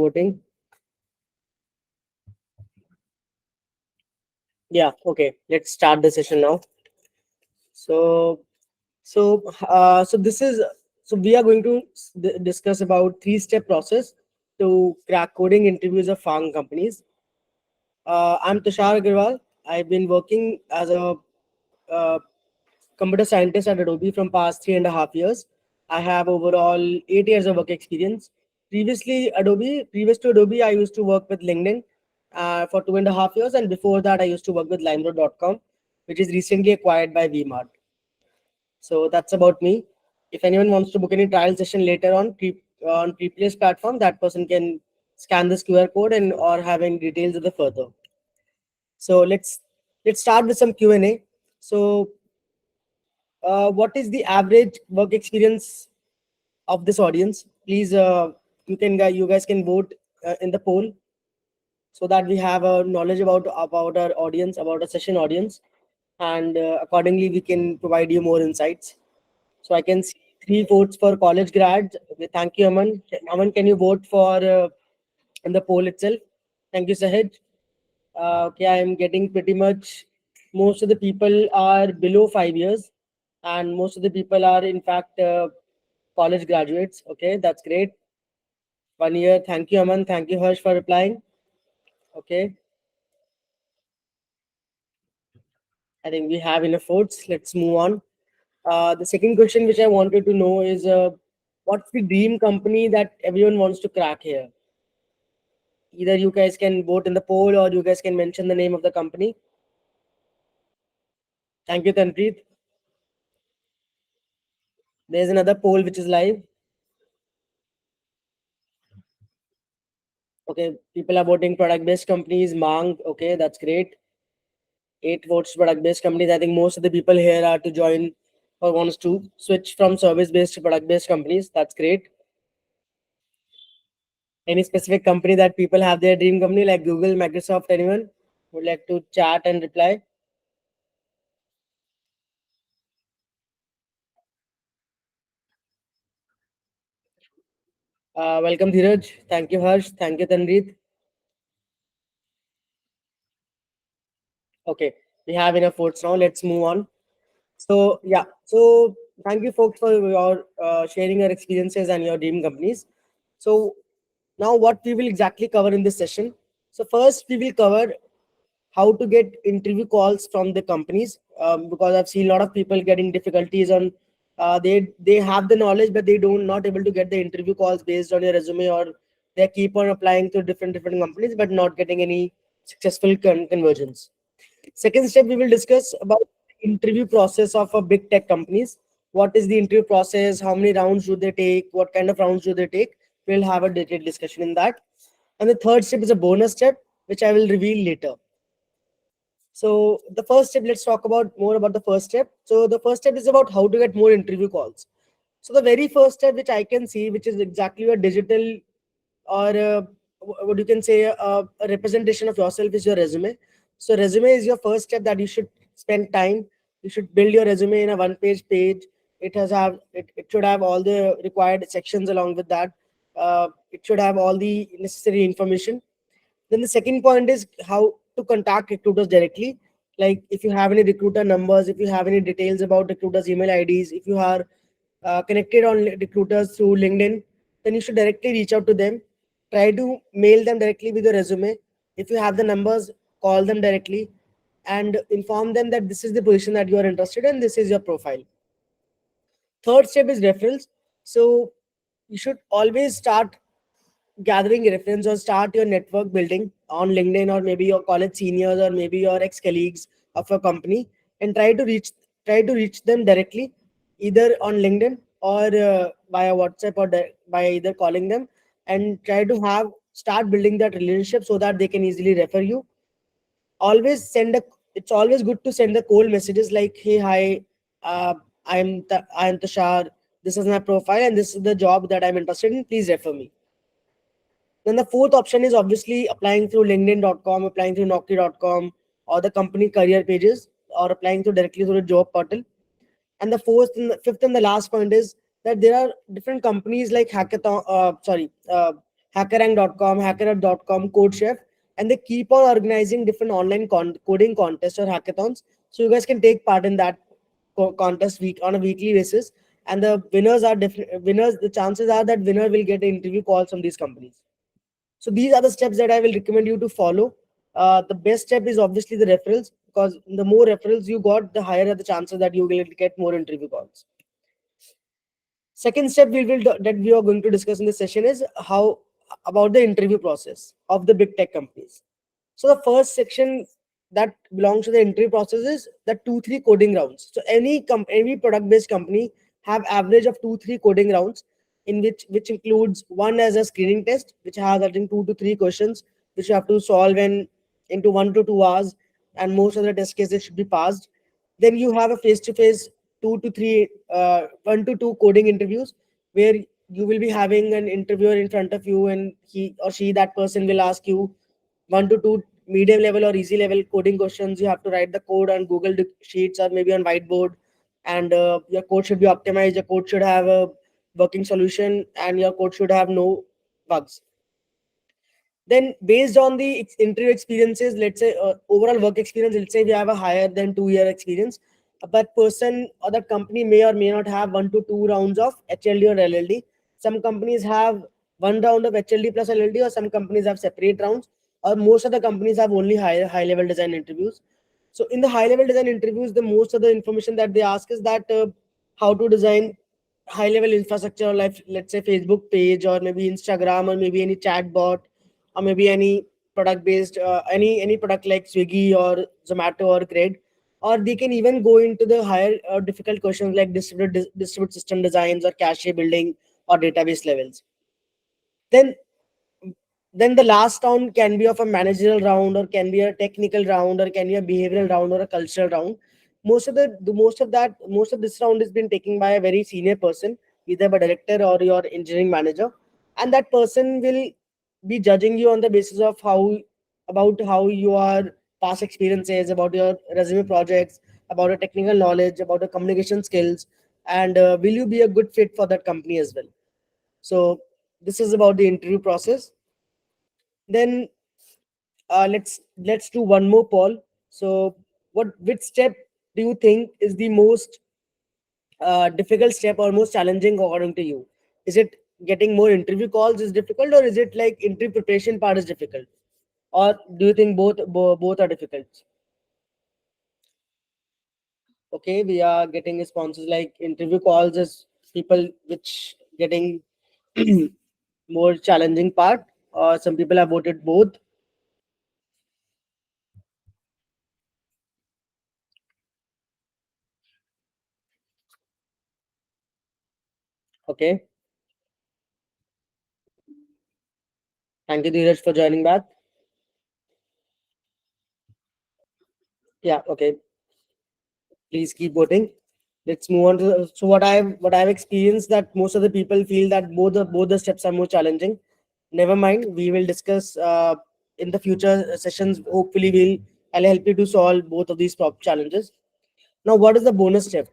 Voting. Yeah, okay. Let's start the session now. So, so this is so we are going to discuss about three-step process to crack coding interviews of FAANG companies. I'm Tushar Aggarwal. I've been working as a uh, computer scientist at Adobe from past 3.5 years. I have overall 8 years of work experience. Previous to Adobe, I used to work with LinkedIn for 2.5 years, and before that, I used to work with LimeRoad.com, which is recently acquired by VMart. So that's about me. If anyone wants to book any trial session later on previous platform, that person can scan this QR code and or have any details of the further. So let's start with some Q&A. So what is the average work experience of this audience? Please, you guys can vote in the poll so that we have a knowledge about our audience, about our session audience, and accordingly we can provide you more insights. So I can see 3 votes for college grads. Okay, thank you, Aman. Aman, can you vote for in the poll itself? Thank you, Sahaj. Okay, I am getting pretty much most of the people are below 5 years, and most of the people are in fact college graduates. Okay, that's great. 1 year. Thank you, Aman. Thank you, Harsh, for replying. Okay, I think we have enough votes. Let's move on. The second question which I wanted to know is what's the dream company that everyone wants to crack here? Either you guys can vote in the poll or you guys can mention the name of the company. Thank you, Tanpreet. There's another poll which is live. Okay, people are voting product-based companies, MAANG. Okay, that's great. 8 votes product-based companies. I think most of the people here are to join or wants to switch from service-based to product-based companies. That's great. Any specific company that people have their dream company like Google, Microsoft, anyone would like to chat and reply? Welcome, Dheeraj. Thank you, Harsh. Thank you, Tanreet. Okay, we have enough votes now. Let's move on. So yeah, so thank you folks for your sharing your experiences and your dream companies. So now what we will exactly cover in this session. So first we will cover how to get interview calls from the companies, because I've seen a lot of people getting difficulties on they have the knowledge but they don't not able to get the interview calls based on your resume, or they keep on applying to different companies but not getting any successful conversions. Second step, we will discuss about interview process of a big tech companies. What is the interview process? How many rounds do they take? What kind of rounds do they take? We'll have a detailed discussion in that. And the third step is a bonus step, which I will reveal later. So the first step, let's talk about more about the first step. So the first step is about how to get more interview calls. So the very first step which I can see, which is exactly a digital or what you can say a representation of yourself, is your resume. So resume is your first step that you should spend time. You should build your resume in a one page. It should have all the required sections along with that. It should have all the necessary information. Then the second point is how to contact recruiters directly. Like if you have any recruiter numbers, if you have any details about recruiters' email IDs, if you are connected on recruiters through LinkedIn, then you should directly reach out to them. Try to mail them directly with your resume. If you have the numbers, call them directly and inform them that this is the position that you are interested in, this is your profile. Third step is referrals. So you should always start gathering reference or start your network building on LinkedIn, or maybe your college seniors or maybe your ex-colleagues of a company, and try to reach them directly, either on LinkedIn or via WhatsApp, or by either calling them, and try to have start building that relationship so that they can easily refer you. Always send a It's always good to send the cold messages like, hey, hi, I'm Tushar, this is my profile and this is the job that I'm interested in, please refer me. Then the fourth option is obviously applying through LinkedIn.com, applying through Naukri.com, or the company career pages, or applying through directly through the job portal. And the fifth and the last point is that there are different companies like hackathon. hackerrank.com, hackernet.com, CodeChef, and they keep on organizing different online coding contests or hackathons. So you guys can take part in that contest week on a weekly basis, and the winners are different winners. The chances are that winner will get an interview calls from these companies. So these are the steps that I will recommend you to follow. The best step is obviously the referrals, because the more referrals you got, the higher are the chances that you will get more interview calls. Second step that we are going to discuss in this session is how about the interview process of the big tech companies. So the first section that belongs to the interview process is the 2-3 coding rounds. So any product based company have average of 2-3 coding rounds, in which includes one as a screening test, which has I think 2 to 3 questions which you have to solve in into 1 to 2 hours, and most of the test cases should be passed. Then you have a face to face 2 to 3 1 to 2 coding interviews, where you will be having an interviewer in front of you, and he or she, that person, will ask you 1 to 2 medium level or easy level coding questions. You have to write the code on Google Sheets or maybe on whiteboard, and your code should be optimized. Your code should have a working solution, and your code should have no bugs. Then based on the interview experiences, let's say overall work experience, let's say we have a higher than 2 year experience, that person or that company may or may not have 1 to 2 rounds of HLD or LLD. Some companies have one round of HLD plus LLD, or some companies have separate rounds, or most of the companies have only high level design interviews. So in the high level design interviews, the most of the information that they ask is that how to design high level infrastructure, like let's say Facebook page, or maybe Instagram, or maybe any chat bot, or maybe any product based any product like Swiggy or Zomato or Grid. Or they can even go into the higher difficult questions like distributed system designs, or cache building, or database levels. Then then the last round can be of a managerial round, or can be a technical round, or can be a behavioral round, or a cultural round. Most of this round has been taken by a very senior person, either by director or your engineering manager, and that person will be judging you on the basis of how your past experiences, about your resume projects, about your technical knowledge, about your communication skills, and will you be a good fit for that company as well. So this is about the interview process. Then let's do one more poll. So which step do you think is the most difficult step or most challenging according to you? Is it getting more interview calls is difficult, or is it like interview preparation part is difficult, or do you think both are difficult? Okay, we are getting responses like interview calls is people which getting more challenging part, or some people have voted both. Okay, thank you, Dheeraj, for joining back. Yeah, okay, please keep voting. Let's move on to so what I've experienced, that most of the people feel that both the steps are more challenging. Never mind, we will discuss in the future sessions. Hopefully I'll help you to solve both of these top challenges. Now, what is the bonus step?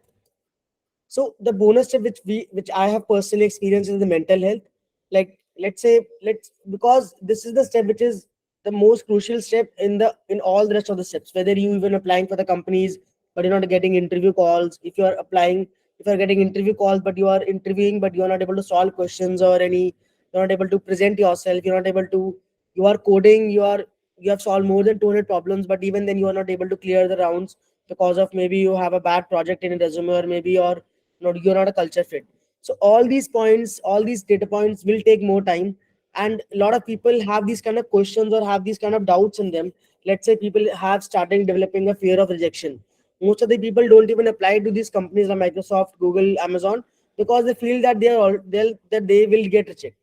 So the bonus step which I have personally experienced is the mental health. Like let's say let's because this is the step which is the most crucial step in all the rest of the steps. Whether you even applying for the companies but you're not getting interview calls, if you're getting interview calls but you are interviewing but you are not able to solve questions, or you're not able to present yourself, you're not able to you are coding, you have solved more than 200 problems, but even then you are not able to clear the rounds because of maybe you have a bad project in a resume, or maybe you're not a culture fit. So all these points, all these data points will take more time, and a lot of people have these kind of questions or have these kind of doubts in them. Let's say people have started developing a fear of rejection. Most of the people don't even apply to these companies like Microsoft, Google, Amazon, because they feel that that they will get rejected.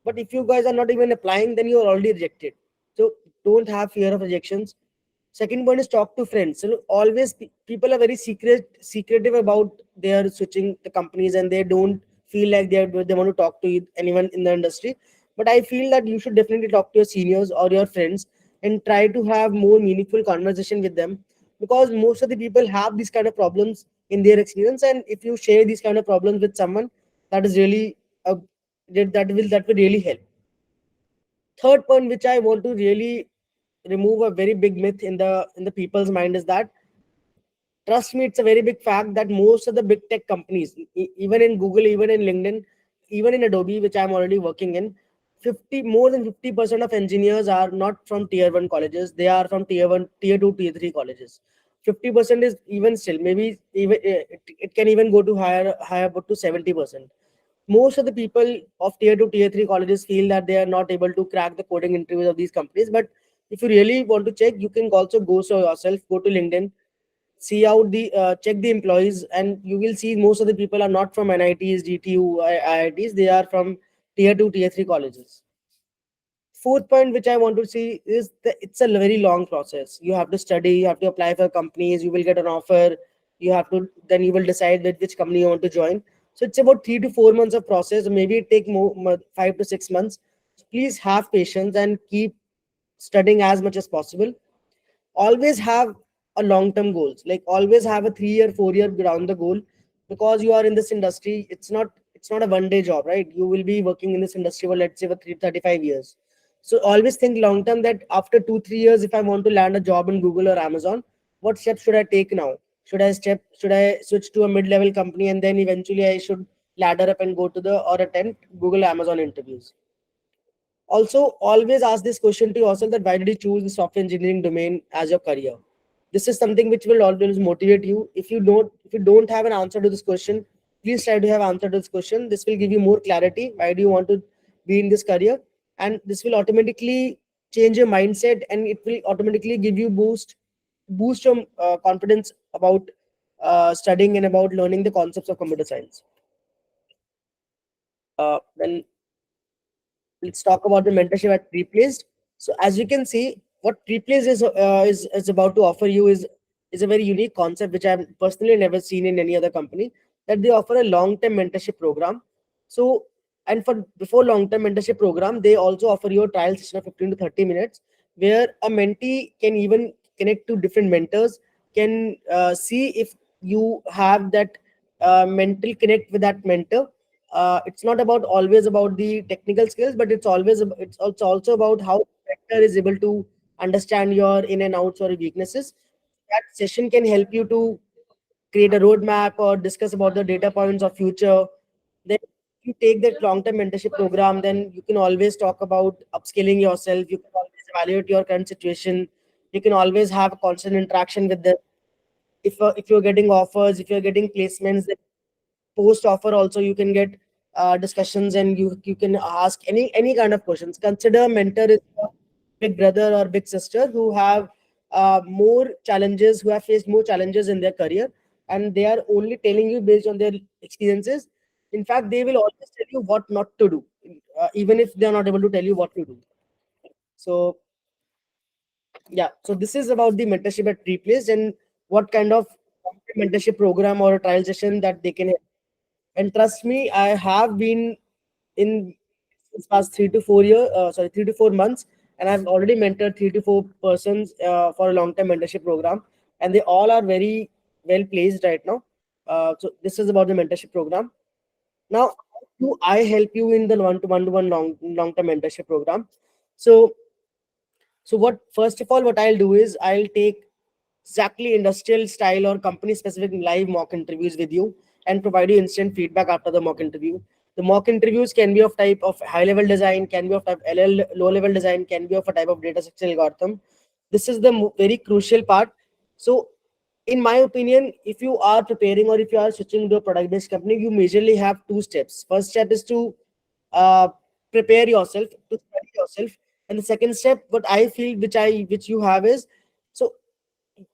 But if you guys are not even applying, then you are already rejected. So don't have fear of rejections. Second point is talk to friends. So always people are very secretive about their switching the companies, and they don't feel like they want to talk to anyone in the industry. But I feel that you should definitely talk to your seniors or your friends, and try to have more meaningful conversation with them, because most of the people have these kind of problems in their experience, and if you share these kind of problems with someone, that is really a that will really help. Third point which I want to really remove a very big myth in the people's mind is that, trust me, it's a very big fact that most of the big tech companies, even in Google, even in LinkedIn, even in Adobe, which I'm already working in, 50 more than 50% of engineers are not from tier one colleges. They are from tier one, tier two, tier three colleges. 50% is even still, maybe even it can even go to higher up to 70%. Most of the people of tier two, tier three colleges feel that they are not able to crack the coding interviews of these companies. But if you really want to check, you can also go so yourself, go to LinkedIn, see out the check the employees, and you will see most of the people are not from NITs, DTU, IITs. They are from tier 2, tier 3 colleges. Fourth point which I want to see is that it's a very long process. You have to study, you have to apply for companies, you will get an offer, you have to, then you will decide with which company you want to join. So it's about 3 to 4 months of process. Maybe it take more 5 to 6 months. Please have patience and keep studying as much as possible. Always have a long term goals, like always have a 3 year 4 year ground the goal, because you are in this industry. It's not a one day job, right? You will be working in this industry for, let's say, for 35 years. So always think long term, that after 2 3 years, if I want to land a job in Google or Amazon, what steps should I take now? Should I switch to a mid level company, and then eventually I should ladder up and go to the or attend Google Amazon interviews? Also, always ask this question to yourself, that why did you choose the software engineering domain as your career? This is something which will always motivate you. If you don't have an answer to this question, please try to have answer to this question. This will give you more clarity. Why do you want to be in this career? And this will automatically change your mindset, and it will automatically give you boost your confidence about studying and about learning the concepts of computer science. Then let's talk about the mentorship at Replaced. So as you can see, what Replaced is about to offer you is a very unique concept which I've personally never seen in any other company. That they offer a long-term mentorship program. So, and for before long-term mentorship program, they also offer you a trial session of 15 to 30 minutes, where a mentee can even connect to different mentors, can see if you have that mental connect with that mentor. It's not about always about the technical skills, but it's also about how the mentor is able to understand your in and outs or weaknesses. That session can help you to create a roadmap or discuss about the data points of future. Then if you take that long-term mentorship program, then you can always talk about upskilling yourself. You can always evaluate your current situation. You can always have a constant interaction with them. If you're getting offers, if you're getting placements, then post offer also you can get discussions, and you can ask any kind of questions. Consider mentor is a big brother or big sister who have more challenges, who have faced more challenges in their career, and they are only telling you based on their experiences. In fact, they will always tell you what not to do, even if they are not able to tell you what to do. So yeah, so this is about the mentorship at Replace, and what kind of mentorship program or a trial session that they can. And trust me, I have been in this past 3 to 4 months, and I've already mentored 3 to 4 persons for a long-term mentorship program, and they all are very well placed right now. So this is about the mentorship program. Now, how do I help you in the one-to-one long-term mentorship program? So what first of all, what I'll do is I'll take exactly industrial style or company specific live mock interviews with you, and provide you instant feedback after the mock interview. The mock interviews can be of type of high level design, can be of type LL low level design, can be of a type of data structure algorithm. This is the very crucial part. So in my opinion, if you are preparing or if you are switching to a product based company, you majorly have two steps. First step is to uh, prepare yourself, to study yourself, and the second step, what I feel, which you have is, so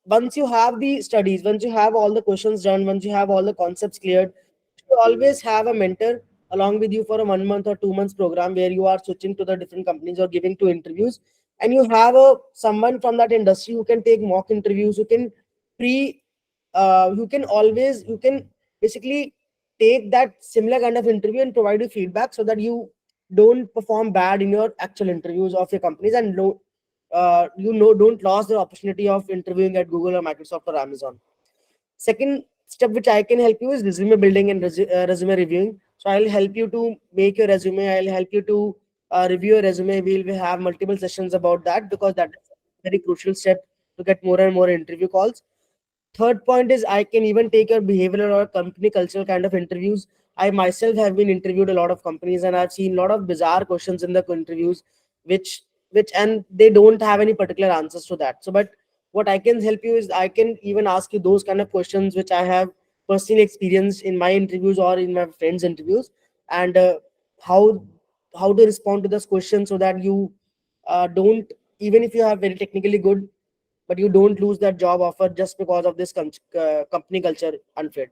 once you have the studies, once you have all the questions done, once you have all the concepts cleared, you always have a mentor along with you for a 1 month or 2 months program, where you are switching to the different companies or giving two interviews, and you have a someone from that industry who can take mock interviews, who can pre you can basically take that similar kind of interview and provide you feedback, so that you don't perform bad in your actual interviews of your companies, and don't lose the opportunity of interviewing at Google or Microsoft or Amazon. Second step which I can help you is resume building and resume reviewing. So I'll help you to make your resume. I'll help you to review your resume. We'll have multiple sessions about that, because that is a very crucial step to get more and more interview calls. Third point is, I can even take your behavioral or company cultural kind of interviews. I myself have been interviewed a lot of companies, and I've seen a lot of bizarre questions in the interviews, which and they don't have any particular answers to that. So, but what I can help you is, I can even ask you those kind of questions which I have personally experienced in my interviews or in my friends' interviews, and how how to respond to those questions, so that you don't, even if you are very technically good, but you don't lose that job offer just because of this company culture unfit.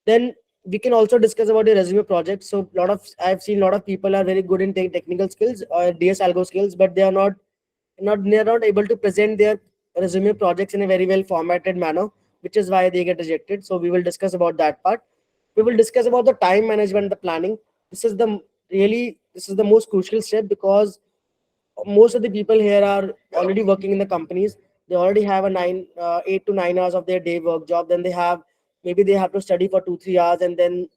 Then we can also discuss about your resume project. So lot of, I've seen a lot of people are very good in technical skills or DS algo skills, but they are they're not able to present their resume projects in a very well formatted manner, which is why they get rejected. So we will discuss about that part. We will discuss about the time management, the planning. This is the most crucial step, because most of the people here are already working in the companies. They already have a 8 to 9 hours of their day work job. Then they have, maybe they have to study for 2 3 hours, and then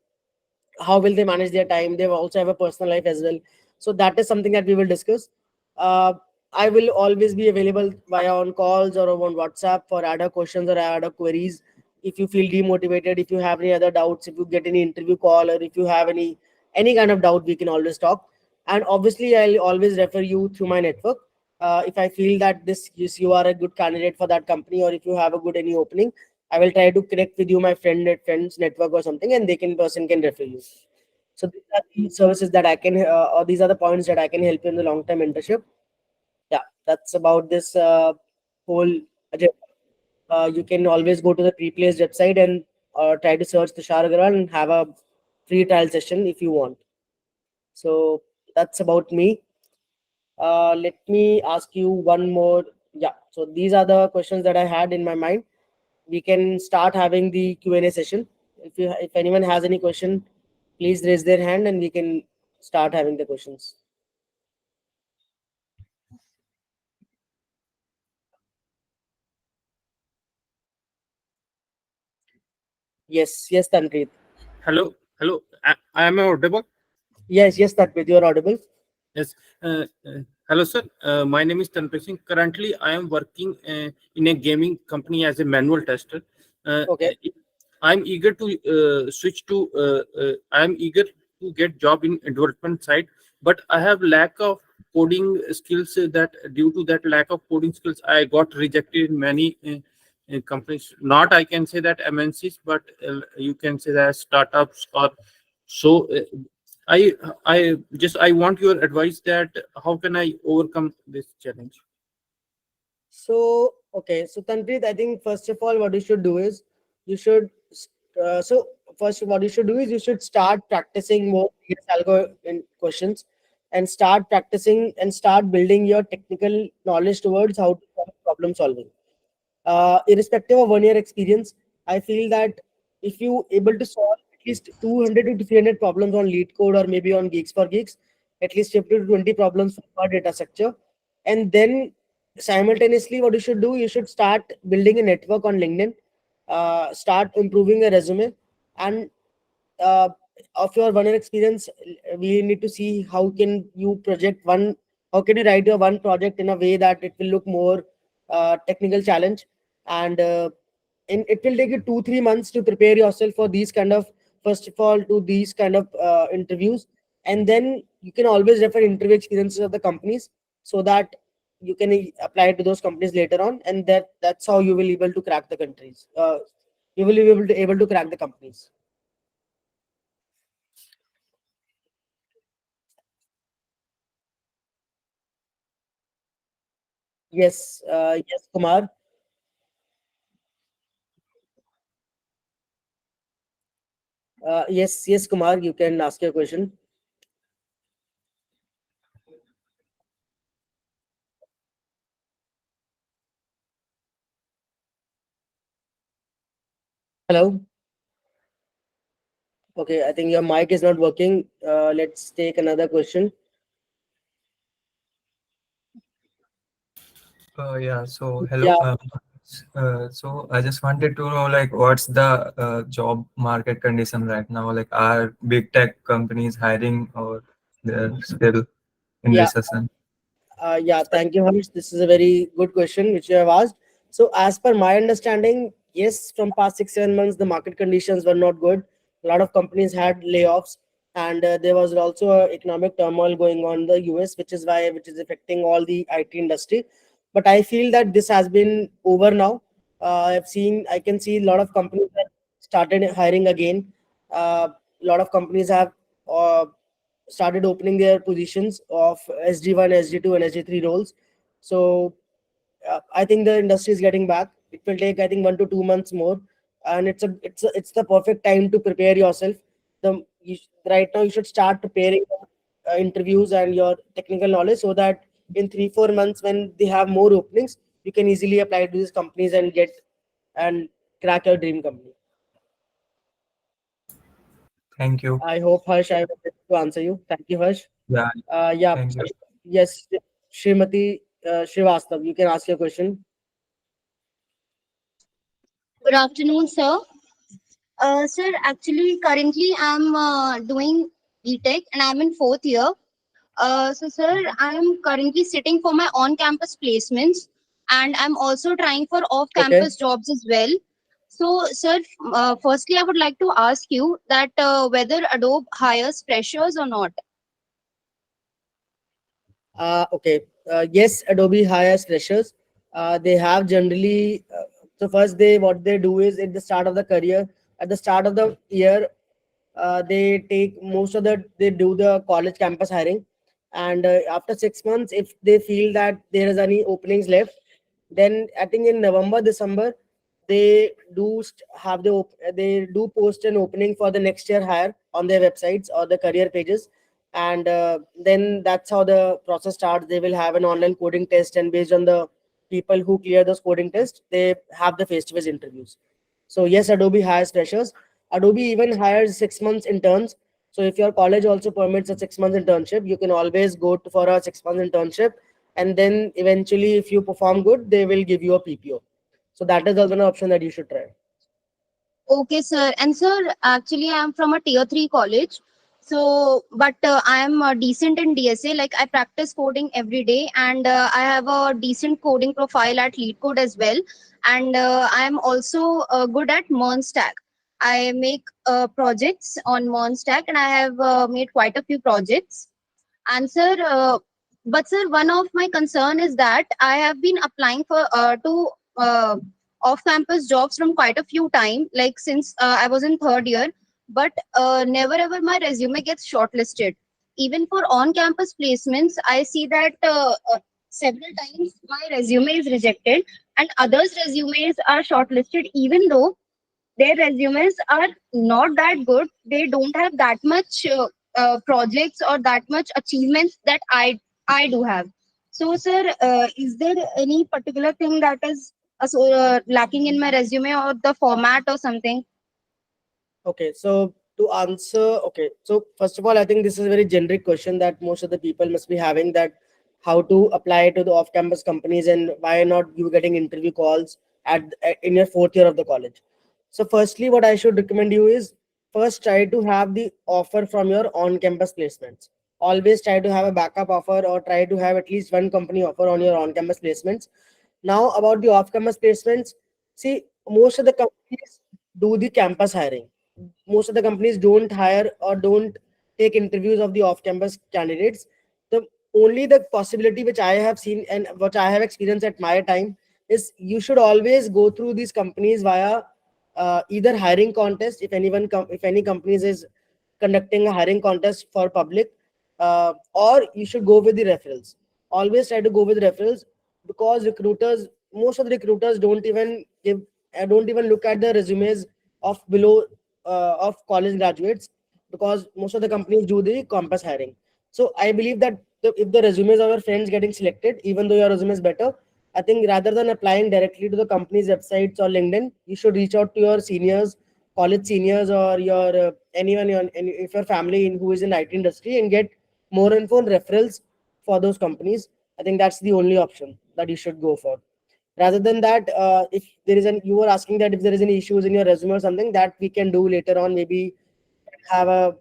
how will they manage their time? They also have a personal life as well. So that is something that we will discuss. uh, I will always be available via on calls or on WhatsApp for ad hoc questions or ad hoc queries. If you feel demotivated, if you have any other doubts, if you get any interview call, or if you have any kind of doubt, we can always talk. And obviously, I'll always refer you through my network. If I feel that this yes, you are a good candidate for that company, or if you have a good any opening, I will try to connect with you, my friends network or something, and they can person can refer you. So these are the services that I can, or these are the points that I can help you in the long term mentorship. Yeah, that's about this whole agenda. You can always go to the Preplace website and try to search Tushar Aggarwal and have a free trial session if you want. So that's about me. Let me ask you one more. Yeah, so these are the questions that I had in my mind. We can start having the Q&A session. If anyone has any question, please raise their hand and we can start having the questions. Yes, yes, Tanpreet. Hello, hello. I am audible. Yes, Tanpreet, you're audible. Yes. Hello, sir. My name is Tanpreet Singh. Currently, I am working in a gaming company as a manual tester. Uh, Okay. I'm eager to switch to. I'm eager to get job in development side, but I have lack of coding skills. That due to that lack of coding skills, I got rejected in many companies. Not I can say that MNCs, but you can say that startups or so. I I want your advice that how can I overcome this challenge? So, okay. So, Tanpreet, I think first of all, what you should do is you should, so first, what you should do is you should start practicing more CS algo in questions, and start practicing and start building your technical knowledge towards how to solve problem solving. Irrespective of 1 year experience, I feel that if you able to solve at least 200 to 300 problems on lead code or maybe on geeks for geeks, at least 50 to 20 problems for our data structure, and then simultaneously what you should do, you should start building a network on LinkedIn, start improving a resume, and uh, of your 1 year experience, we need to see how can you project one, how can you write your one project in a way that it will look more technical challenge, and it will take you 2 3 months to prepare yourself for these kind of, first of all, to these kind of interviews, and then you can always refer interview experiences of the companies, so that you can apply it to those companies later on, and that's how you will able to crack the countries, you will be able to crack the companies. Yes, yes, Kumar. Yes, Kumar, you can ask your question. Hello. Okay, I think your mic is not working. Let's take another question. Yeah, so hello. Yeah. So I just wanted to know, like, what's the job market condition right now? Like, are big tech companies hiring, or they're still Yeah. this session. Yeah, thank you, Harsh. This is a very good question which you have asked. So, as per my understanding, yes, from past 6 7 months, the market conditions were not good. A lot of companies had layoffs, and there was also a economic turmoil going on in the US, which is affecting all the IT industry. But I feel that this has been over now. I can see a lot of companies have started hiring again. A lot of companies have uh, started opening their positions of SD1, SD2, and SD3 roles. So I think the industry is getting back. It will take, I think, 1 to 2 months more, and it's the perfect time to prepare yourself. Right now you should start preparing interviews and your technical knowledge so that in 3 4 months when they have more openings, you can easily apply to these companies and get and crack your dream company. Thank you. I hope Harsh, I was able to answer you. Thank you, Harsh. Yeah, Yeah. thank you. Yes, Srimati Srivastav, you can ask your question. Good afternoon, sir. Sir, actually, currently I'm doing BTech and I'm in fourth year. So, sir, I'm currently sitting for my on-campus placements and I'm also trying for Okay. off-campus jobs as well. So, sir, firstly, I would like to ask you that whether Adobe hires freshers or not. Okay. Yes, Adobe hires freshers. They have generally. So first, they what they do is at the start of the career, at the start of the year, they take most of they do the college campus hiring, and after 6 months, if they feel that there is any openings left, then I think in November, December, they do post an opening for the next year hire on their websites or the career pages, and then that's how the process starts. They will have an online coding test, and based on the people who clear those coding tests, they have the face-to-face interviews. So yes, Adobe hires freshers. Adobe even hires 6 months interns. So if your college also permits a 6 months internship, you can always go for a 6 months internship, and then eventually, if you perform good, they will give you a PPO. So that is also an option that you should try. Okay, sir. And sir, actually, I'm from a tier three college. So, but I am decent in DSA. Like I practice coding every day, and I have a decent coding profile at LeetCode as well. And I am also good at MERN stack. I make projects on MERN stack, and I have made quite a few projects. And sir, but sir, one of my concern is that I have been applying for to off-campus jobs from quite a few time, like since I was in third year, but never ever my resume gets shortlisted. Even for on-campus placements, I see that several times my resume is rejected, and others' resumes are shortlisted, even though their resumes are not that good. They don't have that much projects or that much achievements that I do have. So sir, is there any particular thing that is lacking in my resume or the format or something? Okay, so to answer, okay, so first of all, I think this is a very generic question that most of the people must be having, that how to apply to the off-campus companies and why not you getting interview calls in your fourth year of the college. So, firstly, what I should recommend you is first try to have the offer from your on-campus placements. Always try to have a backup offer or try to have at least one company offer on your on-campus placements. Now, about the off-campus placements, see, most of the companies do the campus hiring. Most of the companies don't hire or don't take interviews of the off-campus candidates. The only the possibility which I have seen and what I have experienced at my time is you should always go through these companies via either hiring contest, if any companies is conducting a hiring contest for public, or you should go with the referrals. Always try to go with referrals, because most of the recruiters don't even look at the resumes of below of college graduates, because most of the companies do the campus hiring. So I believe that if the resumes of your friends getting selected, even though your resume is better, I think rather than applying directly to the company's websites or LinkedIn, you should reach out to your seniors, college seniors, or your if your family who is in IT industry, and get more info and referrals for those companies. I think that's the only option that you should go for. Rather than that, if there is you were asking that if there is any issues in your resume or something, that we can do later on. Maybe have a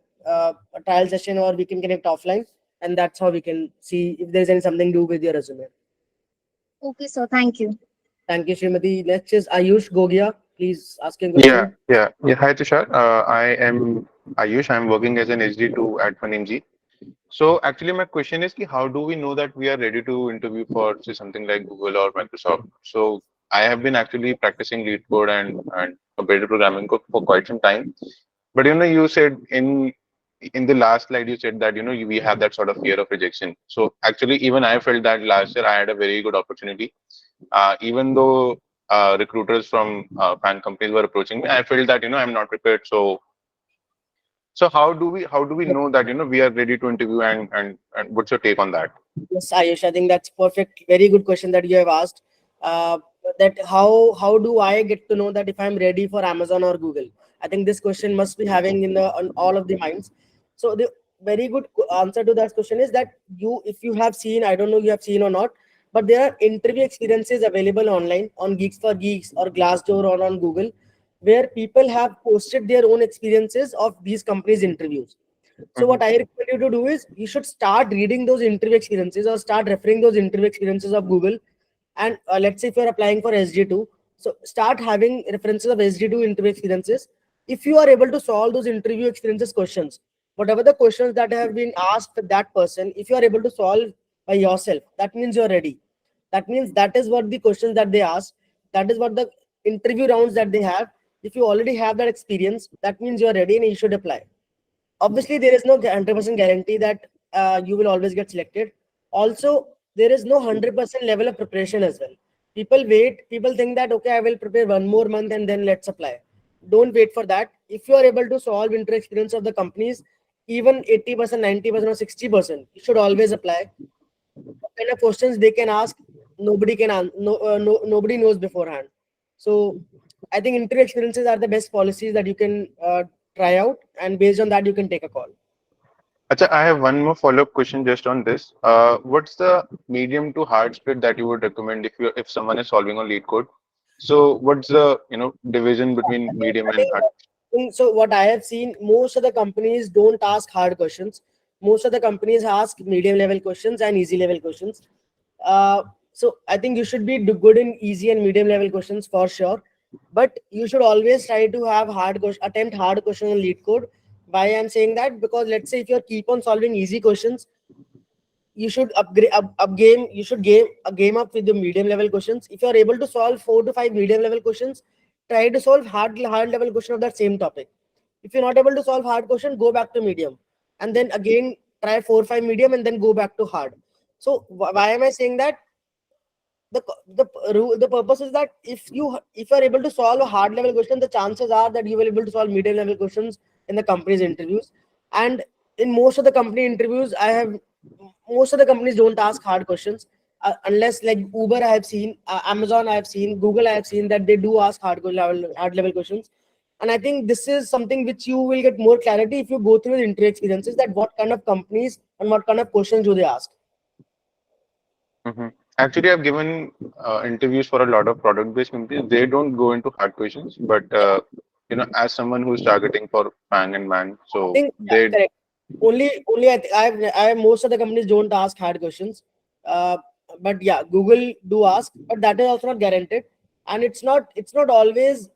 trial session, or we can connect offline. and that's how we can see if there's any something to do with your resume. Okay, sir. Thank you. Thank you, Srimati. Next is Ayush Gogia. Please ask your Yeah, question. yeah, yeah. Hi, Tushar. I am Ayush. I'm working as an SD2 at FAANG. So actually, my question is, ki how do we know that we are ready to interview for say something like Google or Microsoft? So I have been actually practicing lead code and competitive programming code for quite some time. But you said in the last slide, you said that we have that sort of fear of rejection. So actually, even I felt that last year I had a very good opportunity. Even though recruiters from FAANG companies were approaching me, I felt that I'm not prepared. So how do we know that we are ready to interview and what's your take on that? Yes, Ayush, I think that's perfect. Very good question that you have asked. Uh, that how do I get to know that if I'm ready for Amazon or Google? I think this question must be having in the on all of the minds. So the very good answer to that question is that if you have seen, I don't know you have seen or not, but there are interview experiences available online on Geeks for Geeks or Glassdoor or on Google, where people have posted their own experiences of these companies' interviews. So Hmm. what I recommend you to do is you should start reading those interview experiences or start referring those interview experiences of Google. And let's say if you're applying for SG2, so start having references of SG2 interview experiences. If you are able to solve those interview experiences questions, whatever the questions that have been asked for that person, if you are able to solve by yourself, that means you're ready. That means that is what the questions that they ask. That is what the interview rounds that they have. If you already have that experience, that means you're ready and you should apply. Obviously there is no 100% guarantee that you will always get selected. Also there is no 100% level of preparation as well. People think that okay, I will prepare one more month and then let's apply. Don't wait for that. If you are able to solve inter experience of the companies, even 80%, 90% or 60%, you should always apply. What kind of questions they can ask, nobody can nobody knows beforehand. So I think interview experiences are the best policies that you can try out, and based on that you can take a call. Acha, I have one more follow-up question just on this. What's the medium to hard split that you would recommend if someone is solving on lead code? So what's the division between medium I and think hard? so what I have seen, most of the companies don't ask hard questions. Most of the companies ask medium level questions and easy level questions. So I think you should be good in easy and medium level questions for sure. But you should always try to have attempt hard questions on lead code. Why I'm saying that? Because let's say if you keep on solving easy questions, you should upgrade up game you should game a game up with the medium level questions. If you are able to solve 4 to 5 medium level questions, try to solve hard level question of that same topic. If you're not able to solve hard question, go back to medium, and then again try 4 5 medium and then go back to hard. So why am I saying that? The purpose is that if you are able to solve a hard level question, the chances are that you will be able to solve medium level questions in the company's interviews. And in most of the company interviews, most of the companies don't ask hard questions, unless like Uber I have seen, Amazon I have seen, Google I have seen that they do ask hard level questions. And I think this is something which you will get more clarity if you go through the interview experiences, that what kind of companies and what kind of questions do they ask. Hmm. Actually, I've given interviews for a lot of product-based companies. They don't go into hard questions, but as someone who's targeting for FAANG and MAANG, I so think yeah, they. correct. Only I most of the companies don't ask hard questions, uh, but yeah, Google do ask, but that is also not guaranteed, and it's not always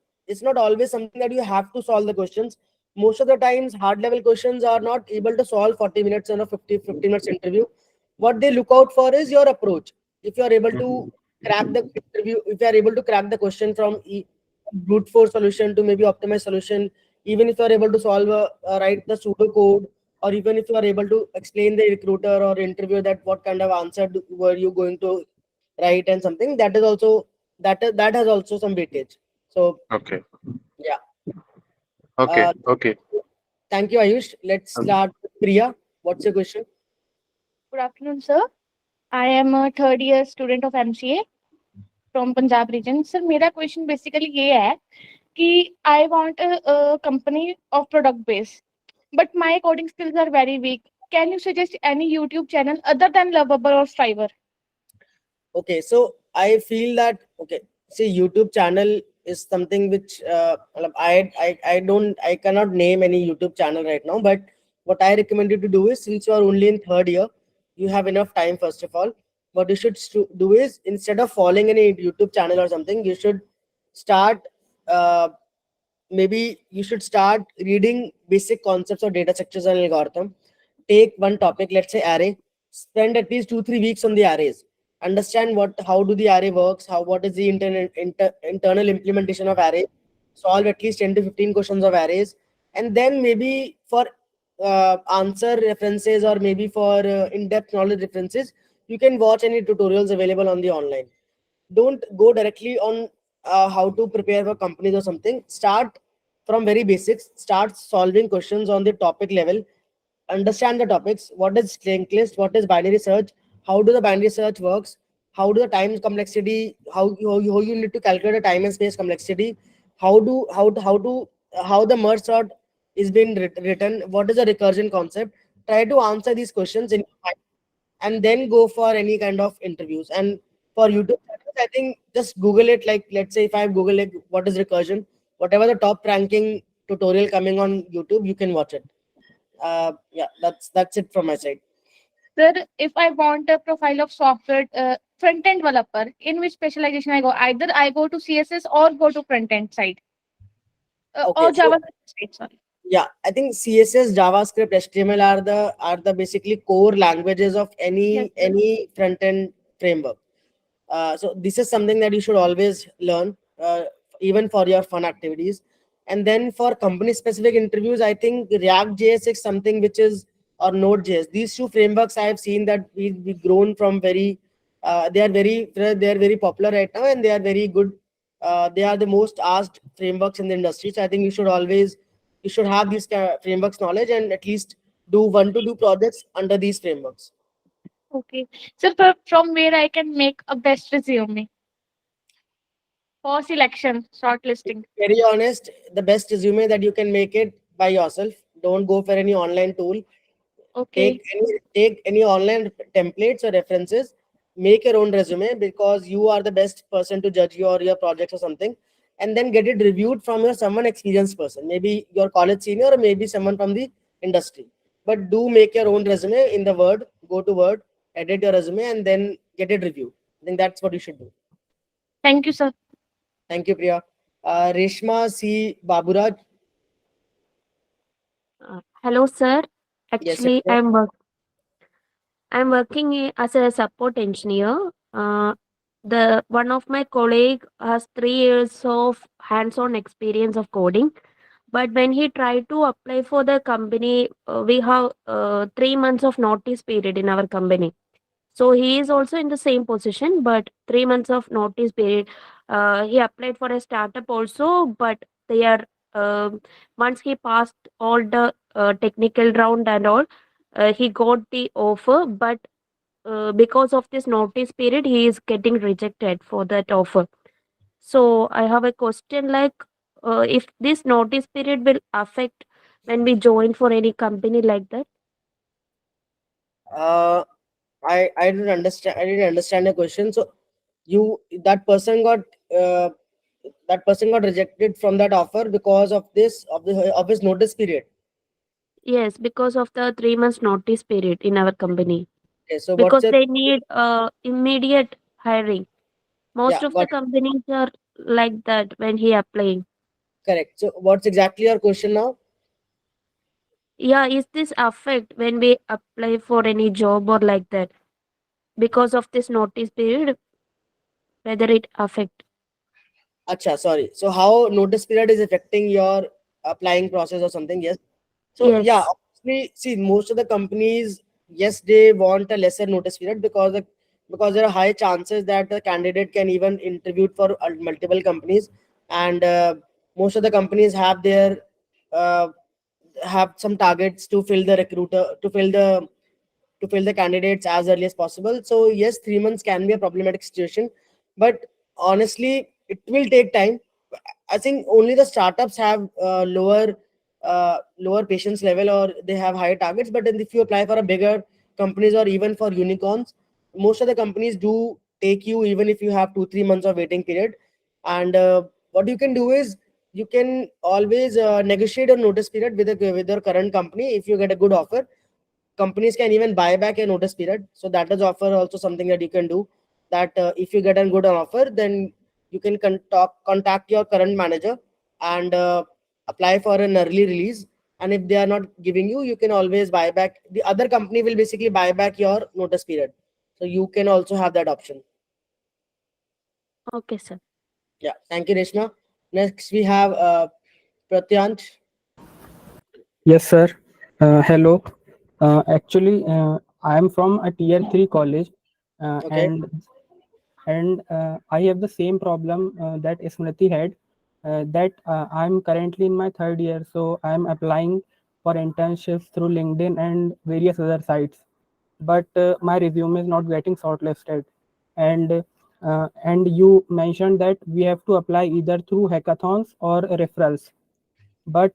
something that you have to solve the questions. Most of the times, hard level questions are not able to solve 40 minutes in a 50 minutes interview. What they look out for is your approach. If you are able to Mhm. crack the interview, if you are able to crack the question from brute force solution to maybe optimized solution, even if you are able to solve write the pseudo code, or even if you are able to explain the recruiter or interviewer that what kind of answer were you going to write, and something that is also that has also some weightage. So Okay, yeah, okay, uh, okay. thank you, Ayush. Let's Um, start with Priya. What's your question? Good afternoon, sir. I am a third year student of MCA from Punjab region. Sir, मेरा question basically ये है कि I want a company of product base, but my coding skills are very weak. Can you suggest any YouTube channel other than Lovable or Fiverr? Okay, so I feel that okay, see, YouTube channel is something which I cannot name any YouTube channel right now, but what I recommend you to do is, since you are only in third year, you have enough time. First of all, what you should do is, instead of following any YouTube channel or something, you should start. Maybe you should start reading basic concepts of data structures and algorithm. Take one topic, let's say array. Spend at least 2 3 weeks on the arrays. Understand how do the array works, what is the internal implementation of array. Solve at least 10 to 15 questions of arrays, and then maybe for answer references, or maybe for in-depth knowledge references, you can watch any tutorials available on the online. Don't go directly on how to prepare for companies or something. Start from very basics. Start solving questions on the topic level. Understand the topics. What is linked list? What is binary search? How do the binary search works? How do the time complexity? How you need to calculate the time and space complexity? How the merge sort is being written? What is the recursion concept? Try to answer these questions in your mind, and then go for any kind of interviews. And for YouTube channels, I think just Google it. Like, let's say if I Google like what is recursion, whatever the top ranking tutorial coming on YouTube, you can watch it. Yeah, that's it from my side. Sir, if I want a profile of software front end developer, in which specialization I go? Either I go to CSS or go to front end side, or Okay, so Java side. Sorry. yeah, I think CSS, JavaScript, HTML are the basically core languages of Yes, any sir. any front end framework. So this is something that you should always learn, even for your fun activities. And then for company specific interviews, I think React JS is something which is, or Node JS. These two frameworks I have seen that we grown from very. They are very popular right now, and they are very good. They are the most asked frameworks in the industry. So I think you should have these frameworks knowledge, and at least do 1 to 2 projects under these frameworks. Okay. So from where I can make a best resume for selection, To be shortlisting. very honest, the best resume that you can make it by yourself. Don't go for any online tool. Okay. Take any online templates or references. Make your own resume, because you are the best person to judge your projects or something, and then get it reviewed from your someone experienced person, maybe your college senior, or maybe someone from the industry. But do make your own resume in the Word. Go to Word, edit your resume, and then get it reviewed. I think that's what you should do. Thank you, sir. Thank you, Priya. Reshma C. Baburaj. Hello, sir. Yes, Actually, Reshma. I'm working as a support engineer. The one of my colleague has 3 years of hands-on experience of coding, but when he tried to apply for the company, we have 3 months of notice period in our company. So he is also in the same position, but 3 months of notice period. He applied for a startup also, but they are once he passed all the technical round and all, he got the offer. But because of this notice period, he is getting rejected for that offer. So I have a question like, if this notice period will affect when we join for any company like that. Uh, I didn't understand. I didn't understand the question. So you that person got uh, that person got rejected from that offer because of his notice period. Yes, because of the 3 months notice period in our company. Okay, so what's Because your they need immediate hiring. yeah, Most of the got it. companies are like that when he applying. Correct. So what's exactly your question now? Yeah, is this affect when we apply for any job or like that? Because of this notice period, whether it affect? Acha, sorry. So how notice period is affecting your applying process or something? Yes. So yeah, Yes. obviously, see, most of the companies, yes, they want a lesser notice period, because there are high chances that the candidate can even interviewed for multiple companies, and most of the companies uh, have some targets to fill the recruiter to fill the candidates as early as possible. So yes, 3 months can be a problematic situation, but honestly, it will take time. I think only the startups have lower patience level, or they have higher targets. But then if you apply for a bigger companies, or even for unicorns, most of the companies do take you even if you have 2 3 months of waiting period. And what you can do is, you can always negotiate your notice period with your current company. If you get a good offer, companies can even buy back a notice period. So that is offer also something that you can do. That if you get a good offer, then you can contact your current manager and apply for an early release. And if they are not giving you, you can always buy back. The other company will basically buy back your notice period. So you can also have that option. Okay, sir. Yeah. Thank you, Reshma. Next we have Pratyansh. Yes, sir. Hello. Actually, I am from a tier 3 college, uh, Okay. and I have the same problem that Smriti had. That I'm currently in my third year, so I'm applying for internships through LinkedIn and various other sites. But my resume is not getting shortlisted, and you mentioned that we have to apply either through hackathons or referrals, but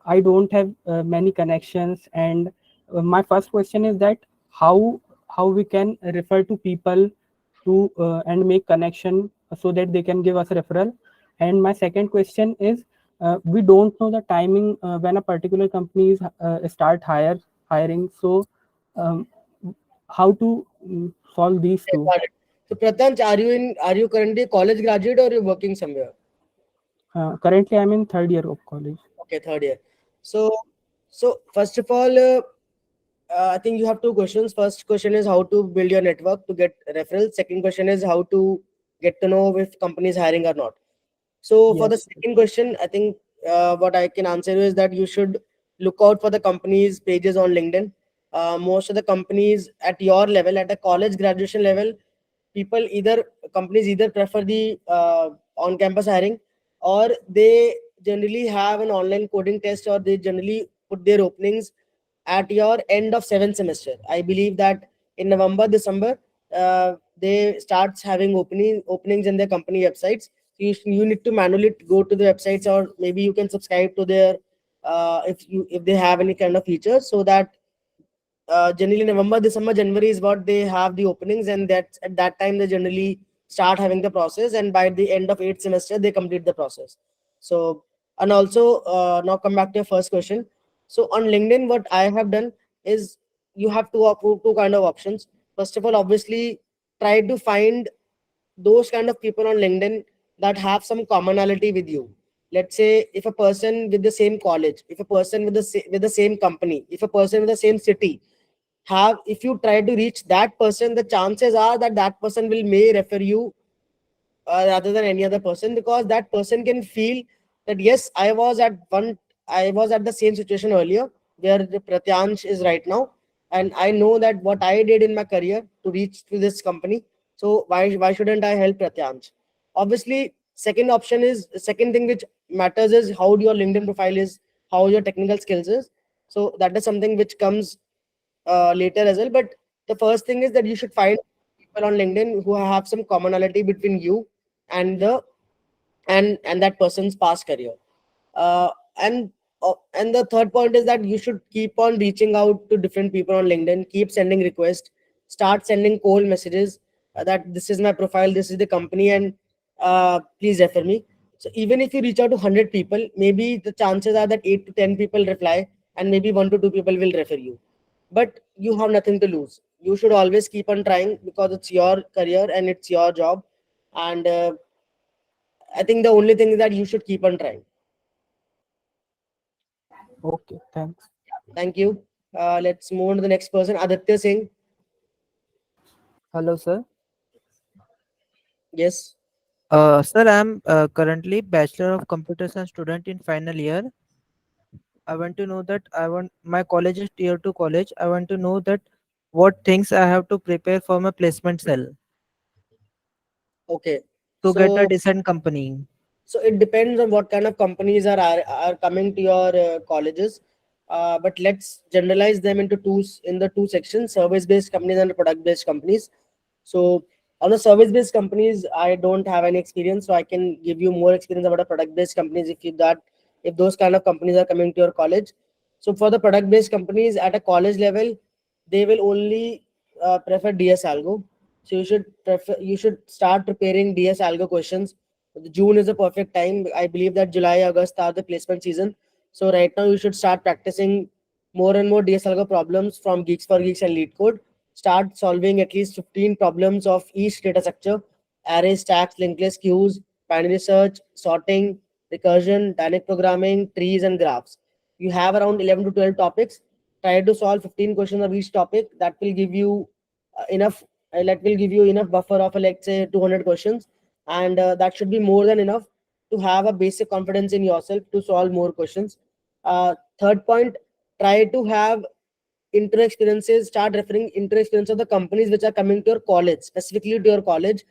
I don't have many connections. And my first question is that how we can refer to people to and make connection so that they can give us referral. And my second question is, we don't know the timing when a particular company is start hiring. So um, how to solve these Okay, two? got it. So Pratyansh, are you currently a college graduate or you're working somewhere? Currently, I'm in third year of college. Okay, third year. So, first of all, I think you have two questions. First question is how to build your network to get referrals. Second question is how to get to know if company is hiring or not. So for the Yes. second question, I think what I can answer you is that you should look out for the company's pages on LinkedIn. Most of the companies at your level, at a college graduation level, people either companies either prefer the on-campus hiring, or they generally have an online coding test, or they generally put their openings at your end of seventh semester. I believe that in November, December, they starts having openings in their company websites. You need to manually go to the websites, or maybe you can subscribe to their if they have any kind of features, so that generally November, December, January is what they have the openings, and that at that time they generally start having the process, and by the end of eighth semester they complete the process. So, and also now come back to your first question. So on LinkedIn, what I have done is you have two kind of options. First of all, obviously, try to find those kind of people on LinkedIn that have some commonality with you. Let's say if a person with the same college, if a person with with the same company, if a person with the same city, have if you try to reach that person, the chances are that that person will may refer you rather than any other person, because that person can feel that yes, I was at the same situation earlier where the Pratyansh is right now, and I know that what I did in my career to reach to this company. So why shouldn't I help Pratyansh? Obviously, second thing which matters is how your LinkedIn profile is, how your technical skills is. So that is something which comes later as well. But the first thing is that you should find people on LinkedIn who have some commonality between you and that person's past career. Uh, and and the third point is that you should keep on reaching out to different people on LinkedIn. Keep sending requests. Start sending cold messages that this is my profile, this is the company, and please refer me. So even if you reach out to 100 people, maybe the chances are that 8 to 10 people reply, and maybe 1 to 2 people will refer you. But you have nothing to lose. You should always keep on trying, because it's your career and it's your job. And I think the only thing is that you should keep on trying. Okay, thanks. Thank you. Let's move on to the next person, Aditya Singh. Hello, sir. Yes. Sir, I'm currently Bachelor of Computer Science student in final year. I want to know that my college is tier 2 college. I want to know that what things I have to prepare for my placement cell Okay. to get a So decent company. it depends on what kind of companies are coming to your colleges. But let's generalize them into in the two sections: service based companies and product based companies. So on the service based companies, I don't have any experience, so I can give you more experience about the product based companies if those kind of companies are coming to your college. So for the product based companies at a college level, they will only prefer DS algo. So you should start preparing DS algo questions June is a perfect time. I believe that July, August are the placement season. So right now you should start practicing more and more DSLGO problems from Geeks for Geeks and Lead Code. Start solving at least 15 problems of each data structure: arrays, stacks, linked list, queues, binary search, sorting, recursion, dynamic programming, trees, and graphs. You have around 11 to 12 topics. Try to solve 15 questions of each topic. That will give you enough. That will give you enough buffer of let's say 200 questions, and that should be more than enough to have a basic confidence in yourself to solve more questions. Third point, try to have inter experiences. Start referring inter experience of the companies which are coming to your college, specifically to your college,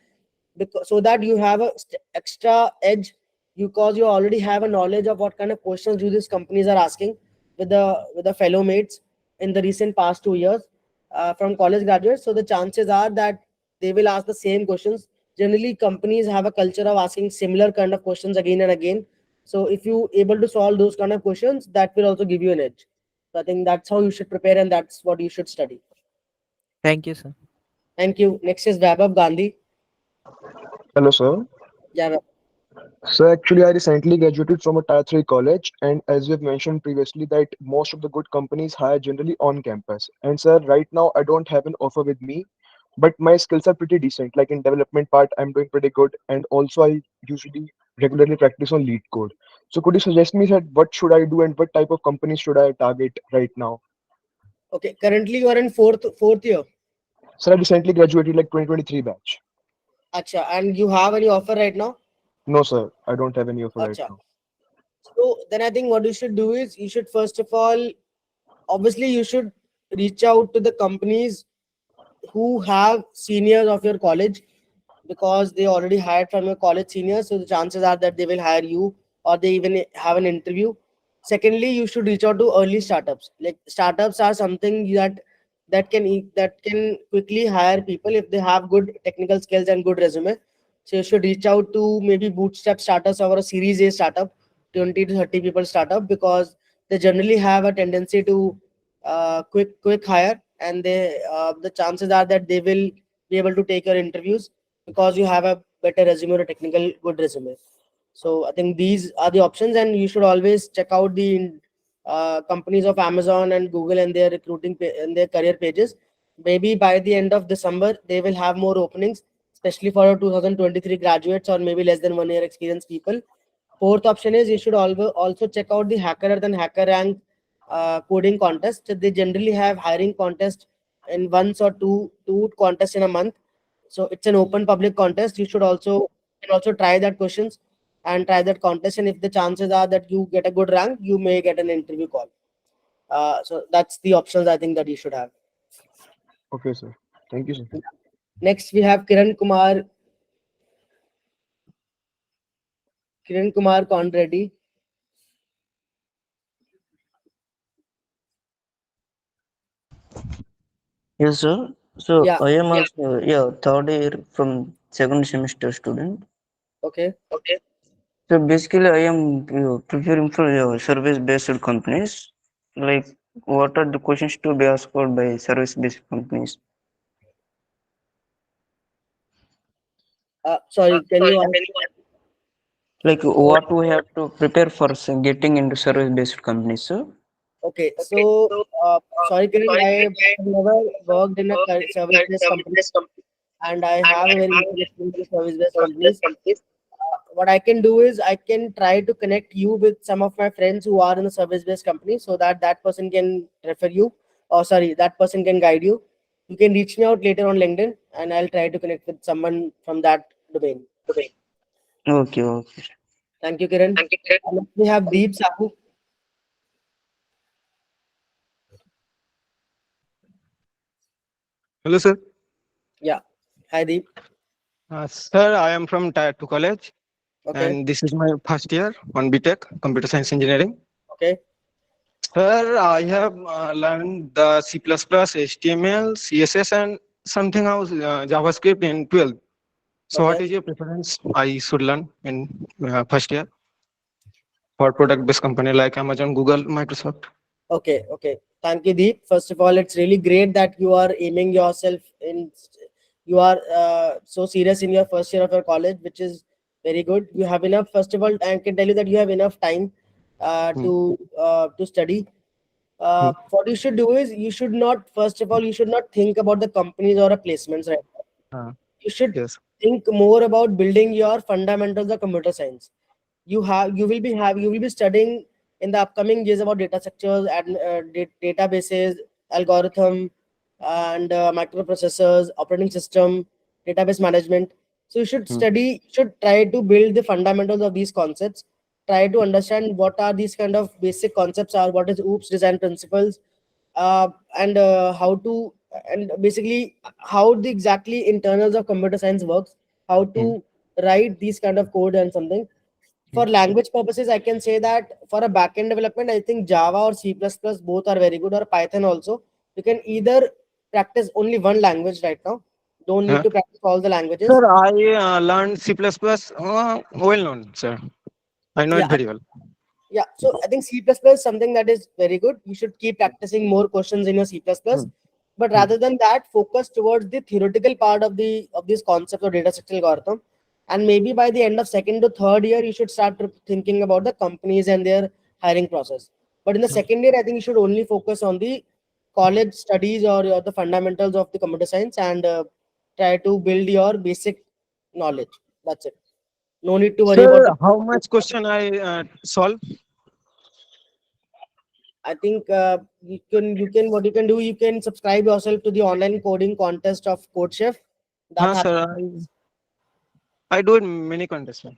because so that you have a extra edge, because you already have a knowledge of what kind of questions do these companies are asking with the fellow mates in the recent past 2 years from college graduates. So the chances are that they will ask the same questions. Generally companies have a culture of asking similar kind of questions again and again. So if you able to solve those kind of questions, that will also give you an edge. So I think that's how you should prepare, and that's what you should study. Thank you, sir. Thank you. Next is Vaibhav Gandhi. Hello, sir. Yeah. So actually, I recently graduated from a Tier 3 college, and as you have mentioned previously, that most of the good companies hire generally on campus. And sir, right now I don't have an offer with me, but my skills are pretty decent. Like in development part, I'm doing pretty good, and also I usually regularly practice on lead code. So could you suggest me that what should I do and what type of companies should I target right now? Okay. Currently you are in fourth year. Sir, I recently graduated like 2023 batch. Acha. And you have any offer right now? No, sir, I don't have any offer right Acha. now. So then I think what you should do is you should first of all, obviously you should reach out to the companies who have seniors of your college, because they already hired from your college seniors. So the chances are that they will hire you, or they even have an interview. Secondly, you should reach out to early startups. Like startups are something that can quickly hire people if they have good technical skills and good resume. So you should reach out to maybe bootstrap startups or a series A startup, 20 to 30 people startup, because they generally have a tendency to quick hire, and the chances are that they will be able to take your interviews because you have a better resume or a technical good resume. So I think these are the options, and you should always check out the companies of Amazon and Google and their and their career pages. Maybe by the end of December they will have more openings, especially for 2023 graduates or maybe less than 1 year experienced people. Fourth option is you should also check out the Hacker Earth and Hacker Rank coding contest. They generally have hiring contest in once or two contests in a month. So it's an open public contest. You can also try that questions and try that contest. And if the chances are that you get a good rank, you may get an interview call. So that's the options I think that you should have. Okay, sir. Thank you, sir. Next we have Kiran Kumar Conreddy. Yes, sir. So Yeah. I am also third year from second semester student. Okay. So basically, I am preparing for service-based companies. Like, what are the questions to be asked for by service-based companies? Sorry, can you Like, what we have to prepare for getting into service-based companies, sir? Okay, so sorry, Kiran, I have never worked in a service-based company, and I have a very little experience in service-based companies. What I can do is I can try to connect you with some of my friends who are in the service-based company, so that that person can refer you, or sorry, that person can guide you. You can reach me out later on LinkedIn, and I'll try to connect with someone from that domain. Okay, okay. Thank you, Kiran. Next we have Deep Sahu. Hello, sir. Yeah. Hi, Deep. Sir, I am from Tier 2 college, Okay. and this is my first year on BTech, Computer Science Engineering. Okay. Sir, I have learned the C++, HTML, CSS, and something else, JavaScript in 12th. So, what Okay. is your preference I should learn in first year for product-based company like Amazon, Google, Microsoft? Okay, okay. Thank you, Deep. First of all, it's really great that you are aiming yourself in. You are so serious in your first year of your college, which is Very good. You have enough. First of all, I can tell you that you have enough time Hmm. to study. Hmm. What you should do is you should not, first of all, you should not think about the companies or a placements right now. Uh, You should yes. think more about building your fundamentals of computer science. You will be studying in the upcoming years about data structures and databases, algorithm, and microprocessors, operating system, database management. So you should Hmm. study, should try to build the fundamentals of these concepts. Try to understand what are these kind of basic concepts are, what is OOPS design principles, uh, and how to, and basically how the exactly internals of computer science works, how Hmm. to write these kind of code and something. Hmm. For language purposes, I can say that for a backend development, I think Java or C++ both are very good, or Python also. You can either practice only one language right now. Don't need Uh, to practice all the languages. Sir, I learned C++. Well known, sir. I know Yeah, it very well. yeah. So I think C++ is something that is very good. You should keep practicing more questions in your C++. Hmm. But Hmm. rather than that, focus towards the theoretical part of this concept of data structural algorithm. And maybe by the end of second to third year, you should start thinking about the companies and their hiring process. But in the second year, I think you should only focus on the college studies, or the fundamentals of the computer science, and try to build your basic knowledge. That's it. No need to worry about Sir, the. how much question I solve? I think you can what you can do, you can subscribe yourself to the online coding contest of CodeChef. That Huh, happens. sir, I do it many contests. Sir.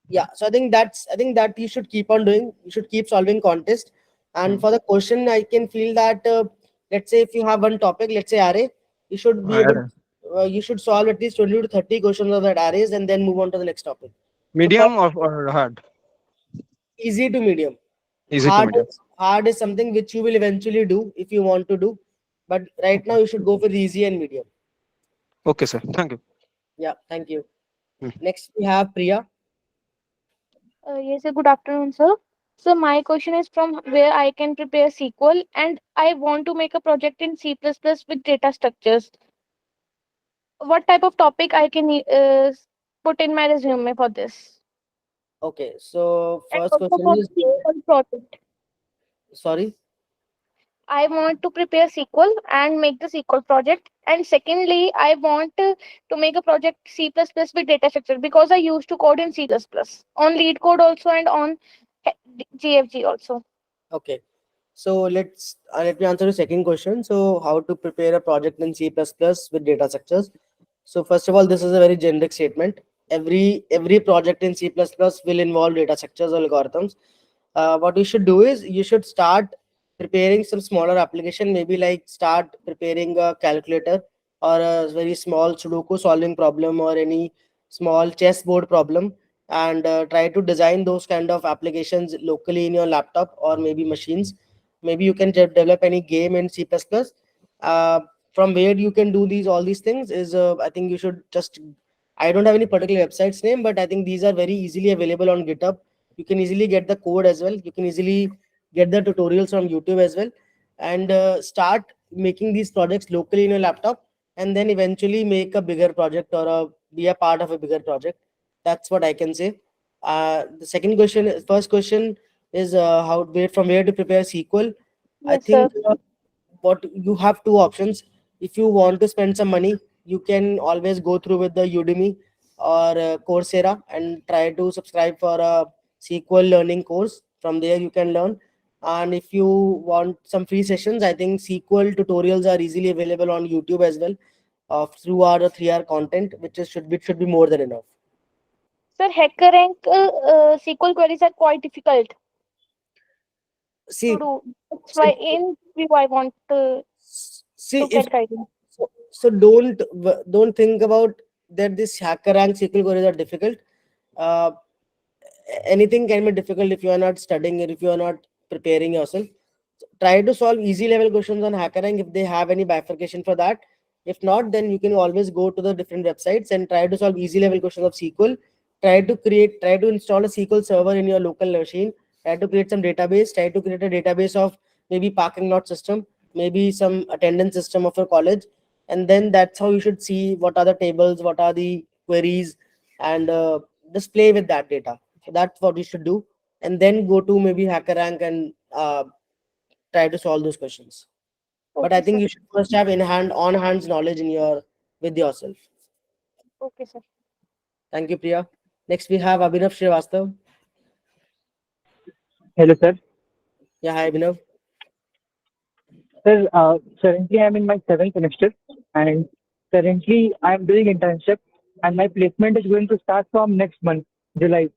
Yeah, so I think that you should keep on doing. You should keep solving contest. And Hmm. for the question, I can feel that let's say if you have one topic, let's say array, you should be able. Uh, You should solve at least 20 to 30 questions of that arrays and then move on to the next topic. So for Medium or hard? easy to medium, Easy to hard medium. hard is something which you will eventually do if you want to do. But right now, you should go for the easy and medium. Okay, sir. Thank you. Yeah, thank you. Hmm. Next, we have Priya. Yes, sir. Good afternoon, sir. So my question is from where I can prepare SQL and I want to make a project in C++ with data structures. What type of topic I can put in my resume for this? Okay, so And first also question for is, SQL project. sorry. I want to prepare SQL and make the SQL project. And secondly, I want to make a project C++ with data structure because I used to code in C++ on lead code also and on GFG also. Okay, so let me answer the second question. So, how to prepare a project in C++ with data structures? So, first of all, this is a very generic statement. Every project in C++ will involve data structures or algorithms. What you should do is you should start preparing some smaller application, maybe like start preparing a calculator or a very small Sudoku solving problem or any small chessboard problem, and try to design those kind of applications locally in your laptop or maybe machines. Maybe you can develop any game in C++. uh, from where you can do all these things is, I think you should just, I don't have any particular website's name, but I think these are very easily available on GitHub. You can easily get the code as well. You can easily get the tutorials from YouTube as well, and start making these projects locally in your laptop, and then eventually make a bigger project, or be a part of a bigger project. That's what I can say. The first question is, from where to prepare SQL. I Yes, sir. think what you have two options. If you want to spend some money, you can always go through with the Udemy or Coursera and try to subscribe for a SQL learning course. From there, you can learn. And if you want some free sessions, I think SQL tutorials are easily available on YouTube as well, of 2 hour or 3 hour content, which should be more than enough. Sir, hacker rank SQL queries are quite difficult to See, do. That's so, why in view I want see to if get guidance. so, don't think about that this hacker rank SQL queries are difficult. Uh, Anything can be difficult if you are not studying it, if you are not preparing yourself. Try to solve easy level questions on HackerRank if they have any bifurcation for that. If not, then you can always go to the different websites and try to solve easy level questions of SQL. Try to install a SQL server in your local machine. Try to create some database. Try to create a database of maybe parking lot system, maybe some attendance system of your college, and then that's how you should see what are the tables, what are the queries, and just play with that data. So that's what you should do, and then go to maybe HackerRank and try to solve those questions. But I Okay, think sir. you should first have in hand on hands knowledge in your with yourself. Okay, sir. Thank you, Priya. Next we have Abhinav Srivastav. Hello, sir. Yeah, hi Abhinav. Sir, currently I'm in my seventh semester, and currently I'm doing internship, and my placement is going to start from next month, July.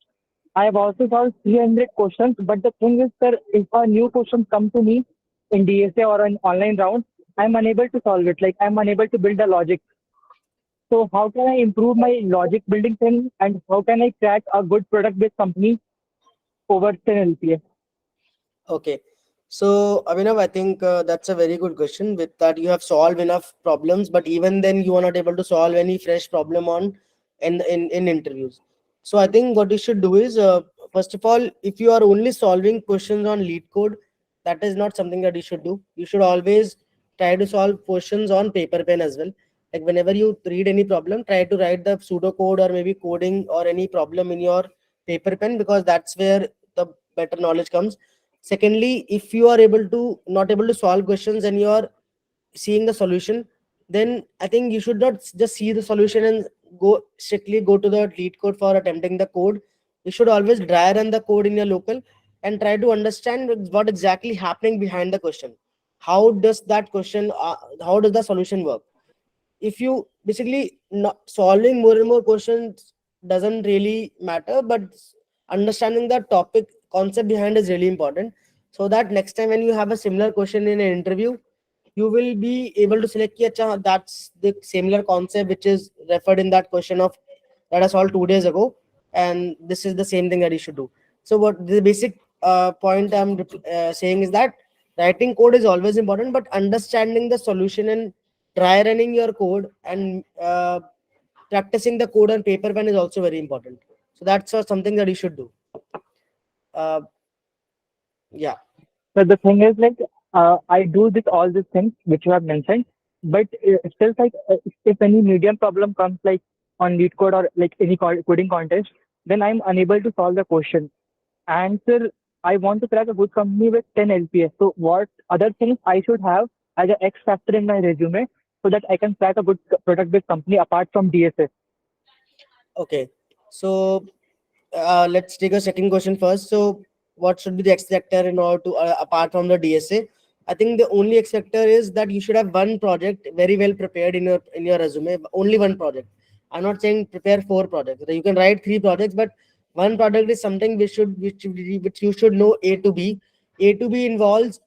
I have also solved 300 questions, but the thing is, sir, if a new question come to me in DSA or an online round, I'm unable to solve it. Like I'm unable to build a logic. So how can I improve my logic building thing, and how can I crack a good product-based company over 10 LPA? Okay. So, Abhinav, I think that's a very good question. With that, you have solved enough problems, but even then, you are not able to solve any fresh problem on in interviews. So, I think what you should do is, first of all, if you are only solving questions on lead code, that is not something that you should do. You should always try to solve questions on paper pen as well. Like whenever you read any problem, try to write the pseudo code or maybe coding or any problem in your paper pen, because that's where the better knowledge comes. Secondly, if you are able to not able to solve questions and you are seeing the solution, then I think you should not just see the solution and go strictly go to the lead code for attempting the code. You should always dry run the code in your local and try to understand what exactly happening behind the question. How does that question how does the solution work? If you basically not solving more and more questions doesn't really matter, but understanding the topic concept behind is really important, so that next time when you have a similar question in an interview, you will be able to select कि, अच्छा, that's the similar concept which is referred in that question of that I solved 2 days ago, and this is the same thing that you should do. So what the basic point I'm saying is that writing code is always important, but understanding the solution and dry running your code and practicing the code on paper pen is also very important. So that's something that you should do. Uh, yeah. So the thing is like I do this all these things which you have mentioned, but still like if any medium problem comes like on lead code or like any coding contest, then I'm unable to solve the question. And sir, I want to crack a good company with 10 LPS. So what other things I should have as an X factor in my resume so that I can crack a good product-based company apart from DSS? Okay. So let's take a second question first. So, what should be the X factor in order to apart from the DSA? I think the only X factor is that you should have one project very well prepared in your resume. Only one project. I'm not saying prepare 4 projects. You can write 3 projects, but one project is something which you should know A to B. A to B involves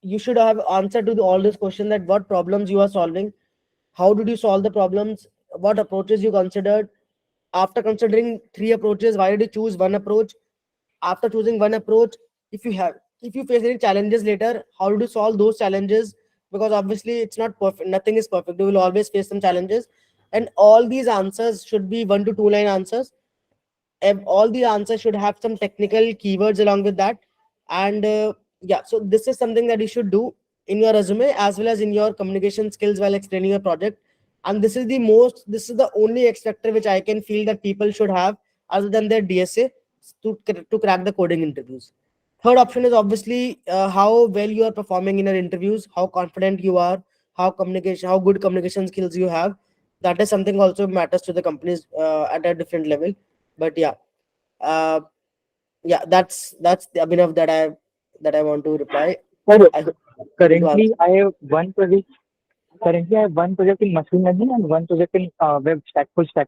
you should have answer to all this question that what problems you are solving, how did you solve the problems, what approaches you considered. After considering 3 approaches, why did you choose one approach? After choosing one approach, if you face any challenges later, how did you solve those challenges? Because obviously it's not perfect, nothing is perfect, you will always face some challenges, and all these answers should be 1 to 2 line answers. All the answers should have some technical keywords along with that. And yeah, so this is something that you should do in your resume as well as in your communication skills while explaining your project. And this is the only X factor which I can feel that people should have other than their DSA to crack the coding interviews. Third option is obviously how well you are performing in your interviews, how confident you are, how good communication skills you have. That is something also matters to the companies at a different level. But yeah, uh, yeah, that's the Abhinav that I want to reply. Okay. I hope able to Currently, answer. I have one project. Currently, I have one project in machine learning and one project in web stack, full stack.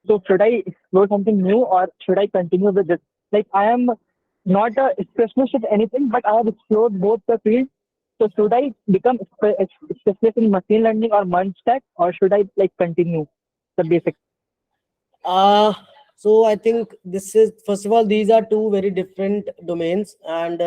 So, should I explore something new or should I continue with this? Like, I am not a specialist in anything, but I have explored both the fields. So, should I become specialist in machine learning or one stack, or should I like continue the basics? Uh, so I think this is first of all these are two very different domains, and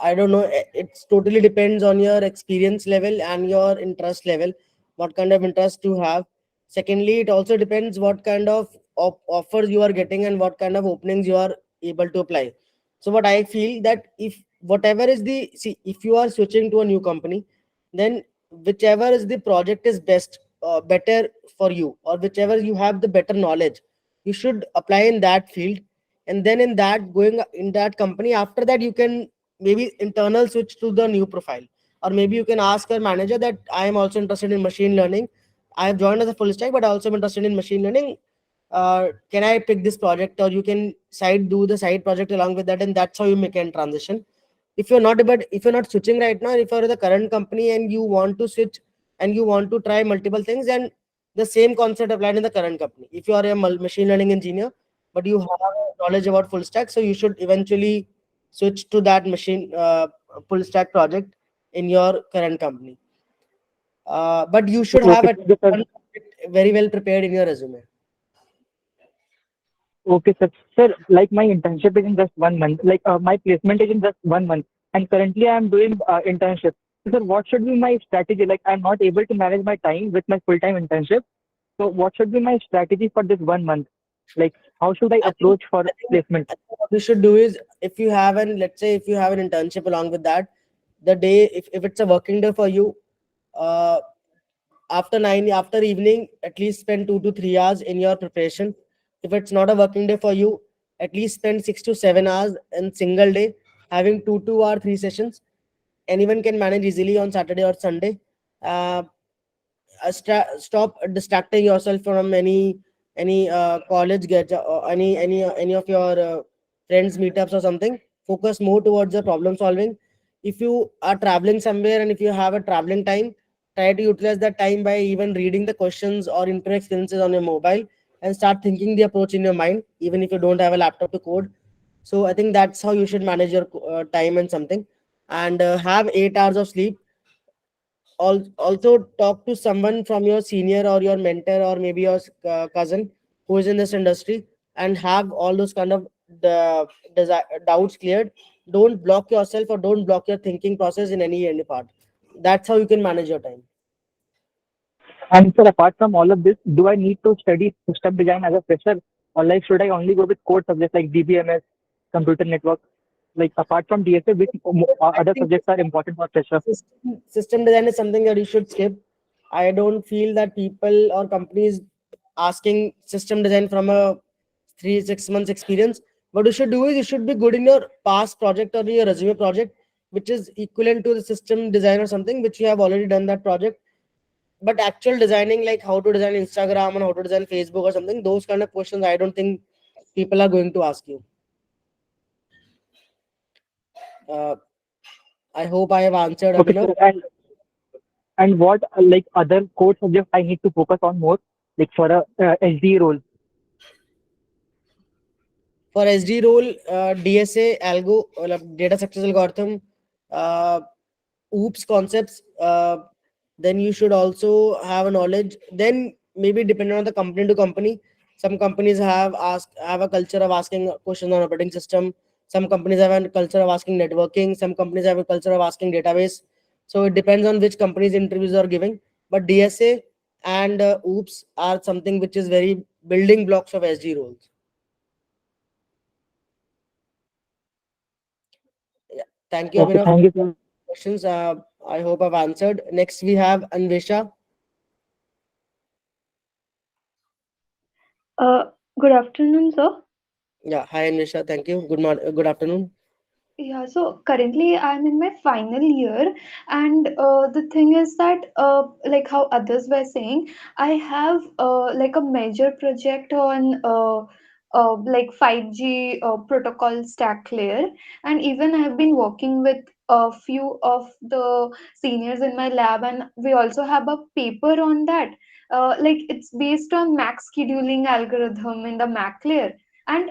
I don't know. It totally depends on your experience level and your interest level, what kind of interest you have. Secondly, it also depends what kind of offers you are getting and what kind of openings you are able to apply. So what I feel that if whatever is the see, if you are switching to a new company, then whichever is the project is better for you, or whichever you have the better knowledge, you should apply in that field, and then in that going in that company, after that you can maybe internal switch to the new profile, or maybe you can ask your manager that I am also interested in machine learning. I have joined as a full stack, but also am interested in machine learning. Can I pick this project? Or you can do the side project along with that, and that's how you make a transition. If you're not, but if you're not switching right now, if you're in the current company and you want to switch and you want to try multiple things, then the same concept applied in the current company. If you are a machine learning engineer, but you have knowledge about full stack, so you should eventually switch to that machine full stack project in your current company. But you should have Okay, a thank you, sir. very well prepared in your resume. Okay, sir. Sir, like my internship is in just 1 month. Like my placement is in just 1 month, and currently I am doing internship. So, sir, what should be my strategy? Like I'm not able to manage my time with my full-time internship. So, what should be my strategy for this 1 month? Like, how should I approach for placement? I think what we should do is, if you have an, let's say if you have an internship along with that, the day, if it's a working day for you, uh, after evening, at least spend 2 to 3 hours in your preparation. If it's not a working day for you, at least spend 6 to 7 hours in single day, having 2 or 3 sessions. Anyone can manage easily on Saturday or Sunday. uh, Stop distracting yourself from any college get or any of your friends meetups or something. Focus more towards the problem solving. If you are traveling somewhere and if you have a traveling time, try to utilize that time by even reading the questions or internet experiences on your mobile, and start thinking the approach in your mind, even if you don't have a laptop to code. So I think that's how you should manage your time and something. And have 8 hours of sleep. Also talk to someone from your senior or your mentor or maybe your cousin who is in this industry, and have all those kind of doubts cleared. Don't block yourself or don't block your thinking process in any part. That's how you can manage your time. And sir, apart from all of this, do I need to study system design as a fresher, or like should I only go with core subjects like DBMS, computer network? Like apart from DSA, which I other think subjects are important for fresher? system design is something that you should skip. I don't feel that people or companies asking system design from a 3 6 months experience. What you should do is you should be good in your past project or your resume project, which is equivalent to the system design or something which you have already done that project. But actual designing, like how to design Instagram and how to design Facebook or something, those kind of questions I don't think people are going to ask you. uh, I hope I have answered, Okay, Abhinav. sir. And what like other core subjects I need to focus on more, like for a SD role? For SD role, DSA, algo, data structures algorithm, uh, OOPS concepts, then you should also have a knowledge. Then maybe depending on the company to company, some companies have a culture of asking questions on operating system. Some companies have a culture of asking networking. Some companies have a culture of asking database. So it depends on which companies interviews are giving. But DSA and OOPS are something which is very building blocks of SD roles. Yeah. Thank you, Okay, Abhinav, for thank you, the sir. questions. I hope I've answered. Next, we have Anvesha. Uh, Good afternoon, sir. Yeah, hi, Anvesha. Thank you. Good morning. Good afternoon. Yeah, so currently I'm in my final year, and the thing is that, like how others were saying, I have like a major project on like 5G protocol stack layer, and even I have been working with a few of the seniors in my lab, and we also have a paper on that. Like it's based on MAC scheduling algorithm in the MAC layer, and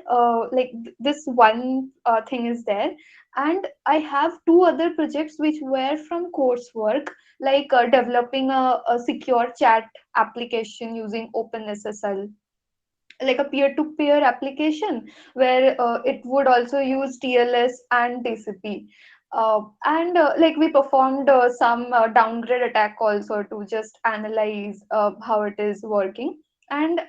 like this one thing is there, and I have two other projects which were from coursework, like developing a secure chat application using OpenSSL, like a peer-to-peer application where it would also use TLS and TCP. And like we performed some downgrade attack also to just analyze how it is working. And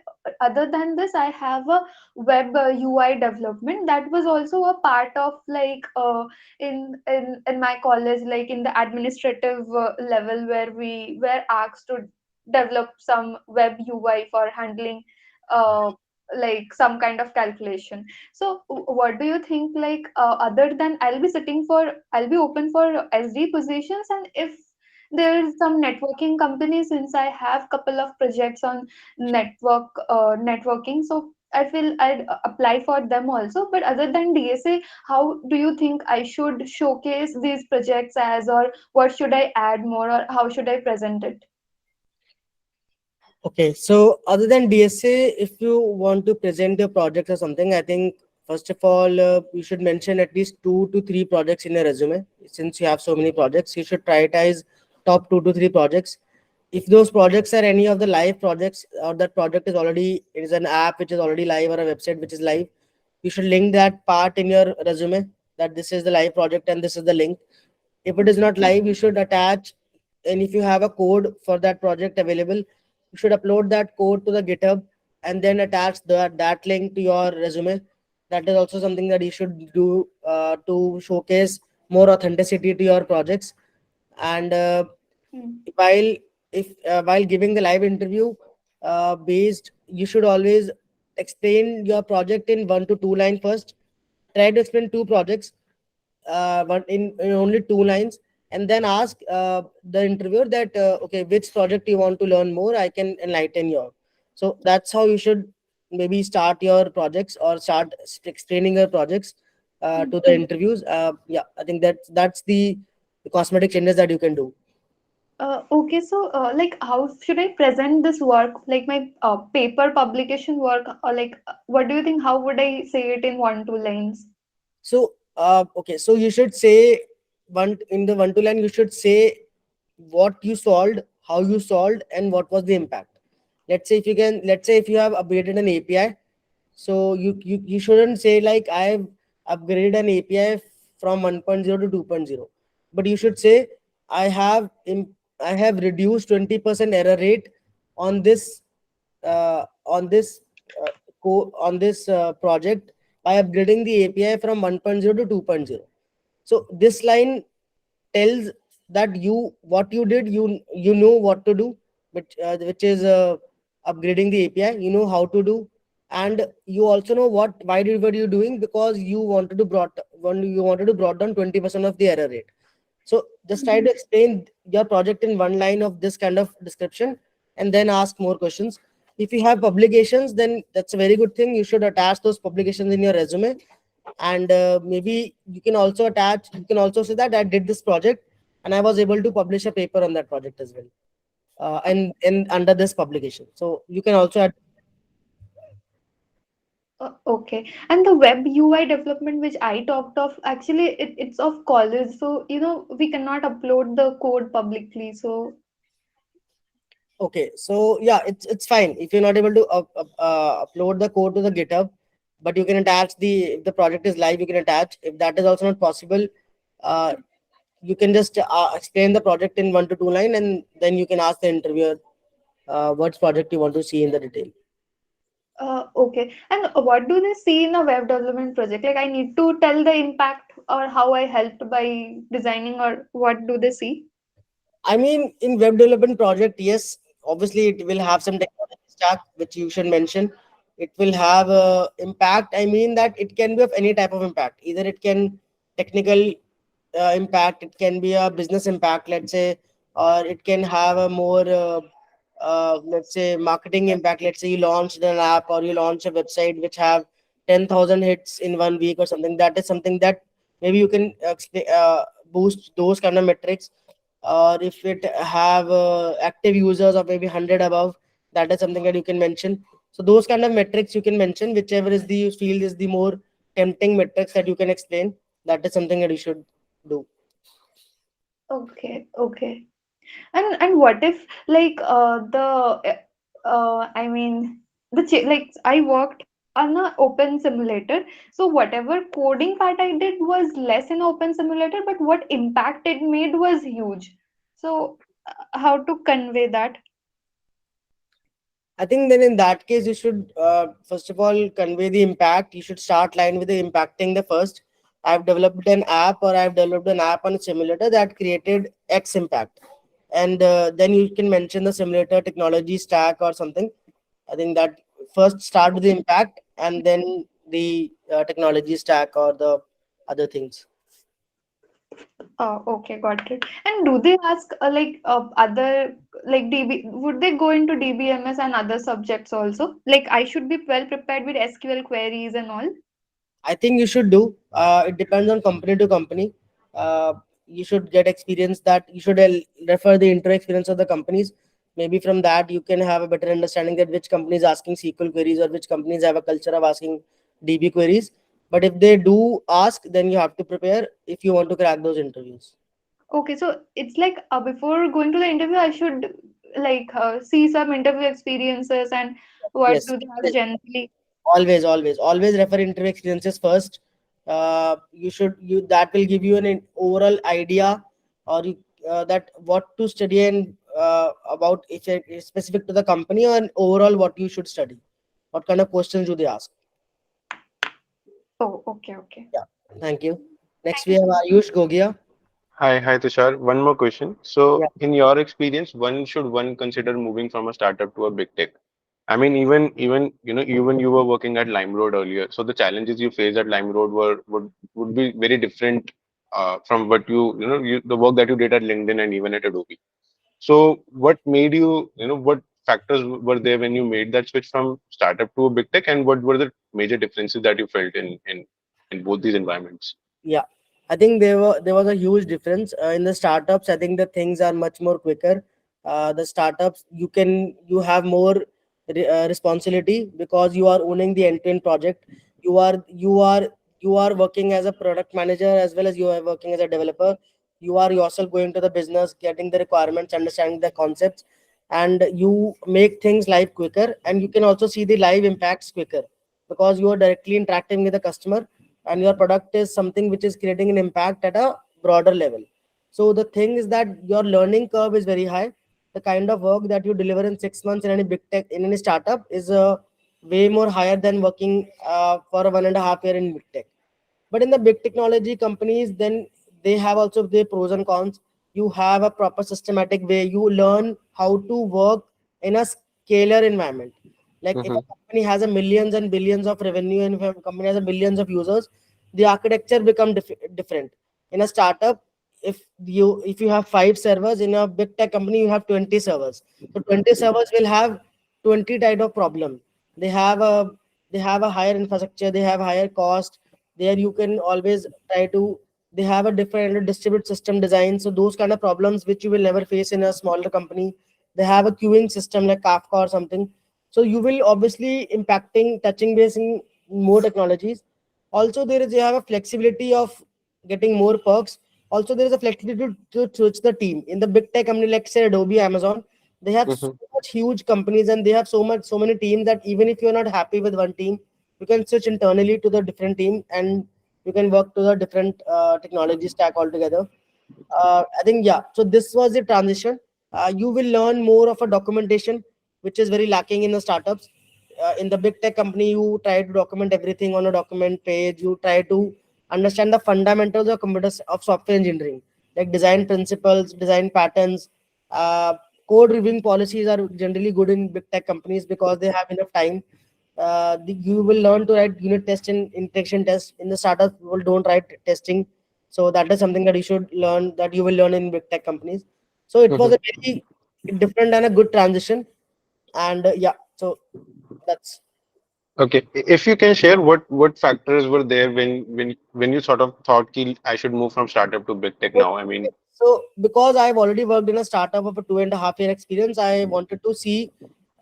other than this, I have a web UI development that was also a part of like in my college, like in the administrative level, where we were asked to develop some web UI for handling like some kind of calculation. So what do you think, like other than I'll be open for SD positions, and if there's some networking company, since I have couple of projects on networking, so I feel I'd apply for them also. But other than DSA, how do you think I should showcase these projects as, or what should I add more, or how should I present it? Okay, so other than DSA, if you want to present your project or something, I think first of all, you should mention at least 2 to 3 projects in your resume. Since you have so many projects, you should prioritize top 2 to 3 projects. If those projects are any of the live projects, or that project is already, it is an app which is already live, or a website which is live, you should link that part in your resume, that this is the live project and this is the link. If it is not live, you should attach, and if you have a code for that project available, you should upload that code to the GitHub and then attach that link to your resume. That is also something that you should do to showcase more authenticity to your projects. And Hmm. while if while giving the live interview, based, you should always explain your project in 1 to 2 lines first. Try to explain 2 projects, but in only 2 lines, and then ask the interviewer that okay, which project you want to learn more, I can enlighten you. So that's how you should maybe start your projects, or start explaining your projects to the interviews. Yeah, I think that's the cosmetic changes that you can do. Okay, so like how should I present this work, like my paper publication work, or like what do you think? How would I say it in 1 2 lines? So, okay, so you should say, one in the 1 2 line, you should say what you solved, how you solved, and what was the impact. Let's say if you have upgraded an API, so you shouldn't say like I've upgraded an API from 1.0 to 2.0, but you should say I have I have reduced 20% error rate on this on this on this project by upgrading the API from 1.0 to 2.0. So this line tells that you what you did, you know what to do, which is upgrading the API. You know how to do, and you also know were you doing, because you wanted to brought down 20% of the error rate. So just try to explain your project in 1 line of this kind of description, and then ask more questions. If you have publications, then that's a very good thing. You should attach those publications in your resume, and maybe you can also say that I did this project and I was able to publish a paper on that project as well, and under this publication. So you can also add. Okay, and the web UI development which I talked of, actually it's of college, so we cannot upload the code publicly. So Okay, so yeah, it's fine if you're not able to upload the code to the GitHub, but you can attach if the project is live, you can attach. If that is also not possible, uh, you can just explain the project in 1 to 2 line, and then you can ask the interviewer what project you want to see in the detail. okay, and what do they see in a web development project? Like I need to tell the impact or how I helped by designing, or what do they see? I mean, in web development project, yes, obviously it will have some technology stack which you should mention. It will have a impact. I mean that it can be of any type of impact. Either it can technical impact, it can be a business impact, let's say, or it can have a more let's say marketing impact. Let's say you launched an app, or you launch a website which have 10,000 hits in 1 week or something. That is something that maybe you can boost those kind of metrics. Or if it have active users of maybe 100 above, that is something that you can mention. So those kind of metrics you can mention, whichever is the field is the more tempting metrics that you can explain. That is something that you should do. Okay, okay. And what if like I mean like I worked on a open simulator, so whatever coding part I did was less in open simulator, but what impact it made was huge. So how to convey that? I think then in that case, you should first of all convey the impact. You should start line with the impacting the first. I've developed an app, or I've developed an app on a simulator that created X impact, and then you can mention the simulator technology stack or something. I think that first start with the impact and then the technology stack or the other things. Okay, got it. And do they ask other like DB? Would they go into DBMS and other subjects also? Like I should be well prepared with SQL queries and all. I think you should do. It depends on company to company. Uh, you should get experience that you should refer the inter experience of the companies. Maybe from that you can have a better understanding that which company is asking SQL queries or which companies have a culture of asking DB queries. But if they do ask, then you have to prepare if you want to crack those interviews. Okay, so it's like before going to the interview, I should see some interview experiences and what Yes, do they ask generally. always refer interview experiences first. You should you that will give you an overall idea or you, that what to study and about if it is specific to the company or overall what you should study, what kind of questions do they ask. Oh, okay, okay. Yeah, thank you. Next Thank we you so have much. Ayush Gogia. Hi, Tushar. One more question. Yeah, So, in your experience, one consider moving from a startup to a big tech? I mean, even you were working at Limeroad earlier. So the challenges you faced at Limeroad would be very different from what the work that you did at LinkedIn and even at Adobe. So what made you, what factors were there when you made that switch from startup to a big tech, and what were the major differences that you felt in both these environments? yeah, I think there was a huge difference in the startups. I think the things are much more quicker. The startups you have more responsibility because you are owning the end-to-end project. You are working as a product manager as well as you are working as a developer. You are yourself going to the business, getting the requirements, understanding the concepts, and you make things live quicker, and you can also see the live impacts quicker because you are directly interacting with the customer, and your product is something which is creating an impact at a broader level. So the thing is that your learning curve is very high. The kind of work that you deliver in 6 months in any big tech in any startup is way more higher than working for a 1.5 year in big tech. But in the big technology companies, then they have also their pros and cons. You have a proper systematic way. You learn how to work in a scalar environment. Like if a company has a millions and billions of revenue and if a company has a billions of users, the architecture become different. In a startup, if you have 5 servers, in a big tech company you have 20 servers. So 20 servers will have 20 type of problem. They have a they have a higher infrastructure, they have higher cost. There you can always try to they have a different distributed system design, so those kind of problems which you will never face in a smaller company. They have a queuing system like Kafka or something, so you will obviously impacting touching base in more technologies. Also you have a flexibility of getting more perks. Also there is a flexibility to switch the team in the big tech company like say Adobe, Amazon. They have so much huge companies and they have so many teams that even if you're not happy with one team, you can switch internally to the different team and you can work to the different technology stack altogether. I think yeah. So this was the transition. You will learn more of a documentation, which is very lacking in the startups. In the big tech company, you try to document everything on a document page. You try to understand the fundamentals of computers of software engineering, like design principles, design patterns. Code reviewing policies are generally good in big tech companies because they have enough time. You will learn to write unit test and integration test. In the startup, people don't write testing, so that is something that you should learn, that you will learn in big tech companies. So it was a very different and a good transition. And yeah, so that's Okay, if you can share what factors were there when you sort of thought ki I should move from startup to big tech so, now. I mean, so because I've already worked in a startup of a 2.5 year experience, I wanted to see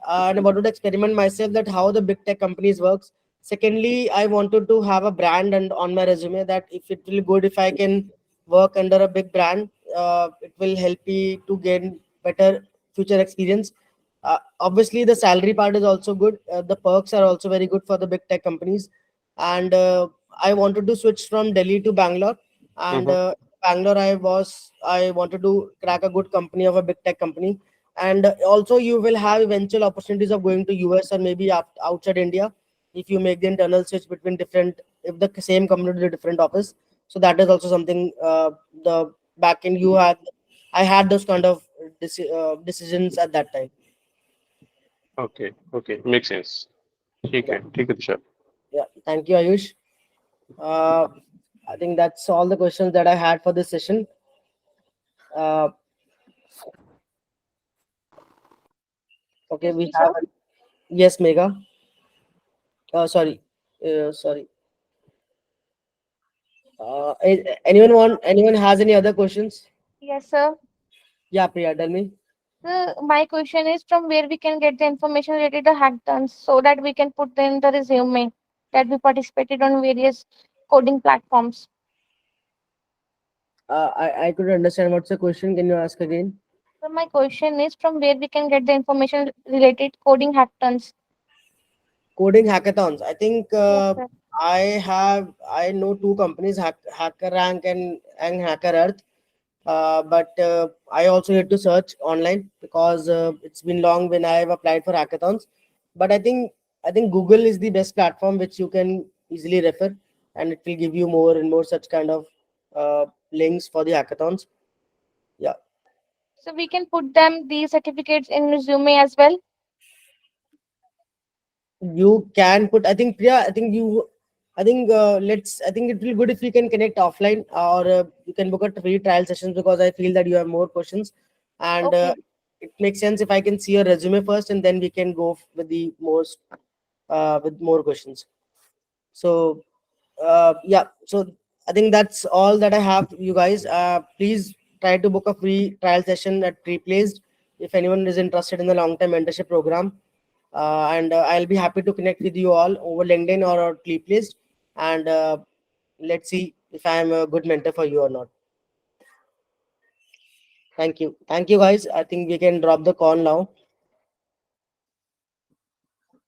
and I wanted to experiment myself that how the big tech companies works. Secondly, I wanted to have a brand and on my resume that if it will good if I can work under a big brand, it will help me to gain better future experience. Obviously, the salary part is also good. The perks are also very good for the big tech companies. And I wanted to switch from Delhi to Bangalore. And Bangalore, I wanted to crack a good company of a big tech company. And also, you will have eventual opportunities of going to US or maybe outside India if you make the internal switch between different, if the same company to a different office. So that is also something the back end you had. I had those kind of decisions at that time. okay, makes sense. ठीक है Tushar. Yeah, thank you, Ayush. Uh, I think that's all the questions that I had for this session. Uh, okay, Excuse we me, sir. have yes, Mega. Sorry, sorry. Anyone has any other questions? Yes, sir. Yeah, Priya, tell me. My question is from where we can get the information related to hackathons so that we can put in the resume that we participated on various coding platforms. I could understand what's the question. Can you ask again? So my question is from where we can get the information related coding hackathons. Coding hackathons. I think Yes, sir. I know two companies, Hacker Rank and Hacker Earth. But I also need to search online because it's been long when I have applied for hackathons. But I think Google is the best platform which you can easily refer, and it will give you more and more such kind of links for the hackathons. Yeah, So we can put them these certificates in resume as well. you can put. I think Priya. I think you. I think let's. I think it will be good if we can connect offline, or you can book a free trial sessions, because I feel that you have more questions, and Okay. it makes sense if I can see your resume first, and then we can go with the most with more questions. So yeah, so I think that's all that I have, you guys. Please try to book a free trial session at Replaced if anyone is interested in the long term mentorship program. And I'll be happy to connect with you all over LinkedIn or Replaced, and let's see if I'm a good mentor for you or not. Thank you, guys. I think we can drop the call now.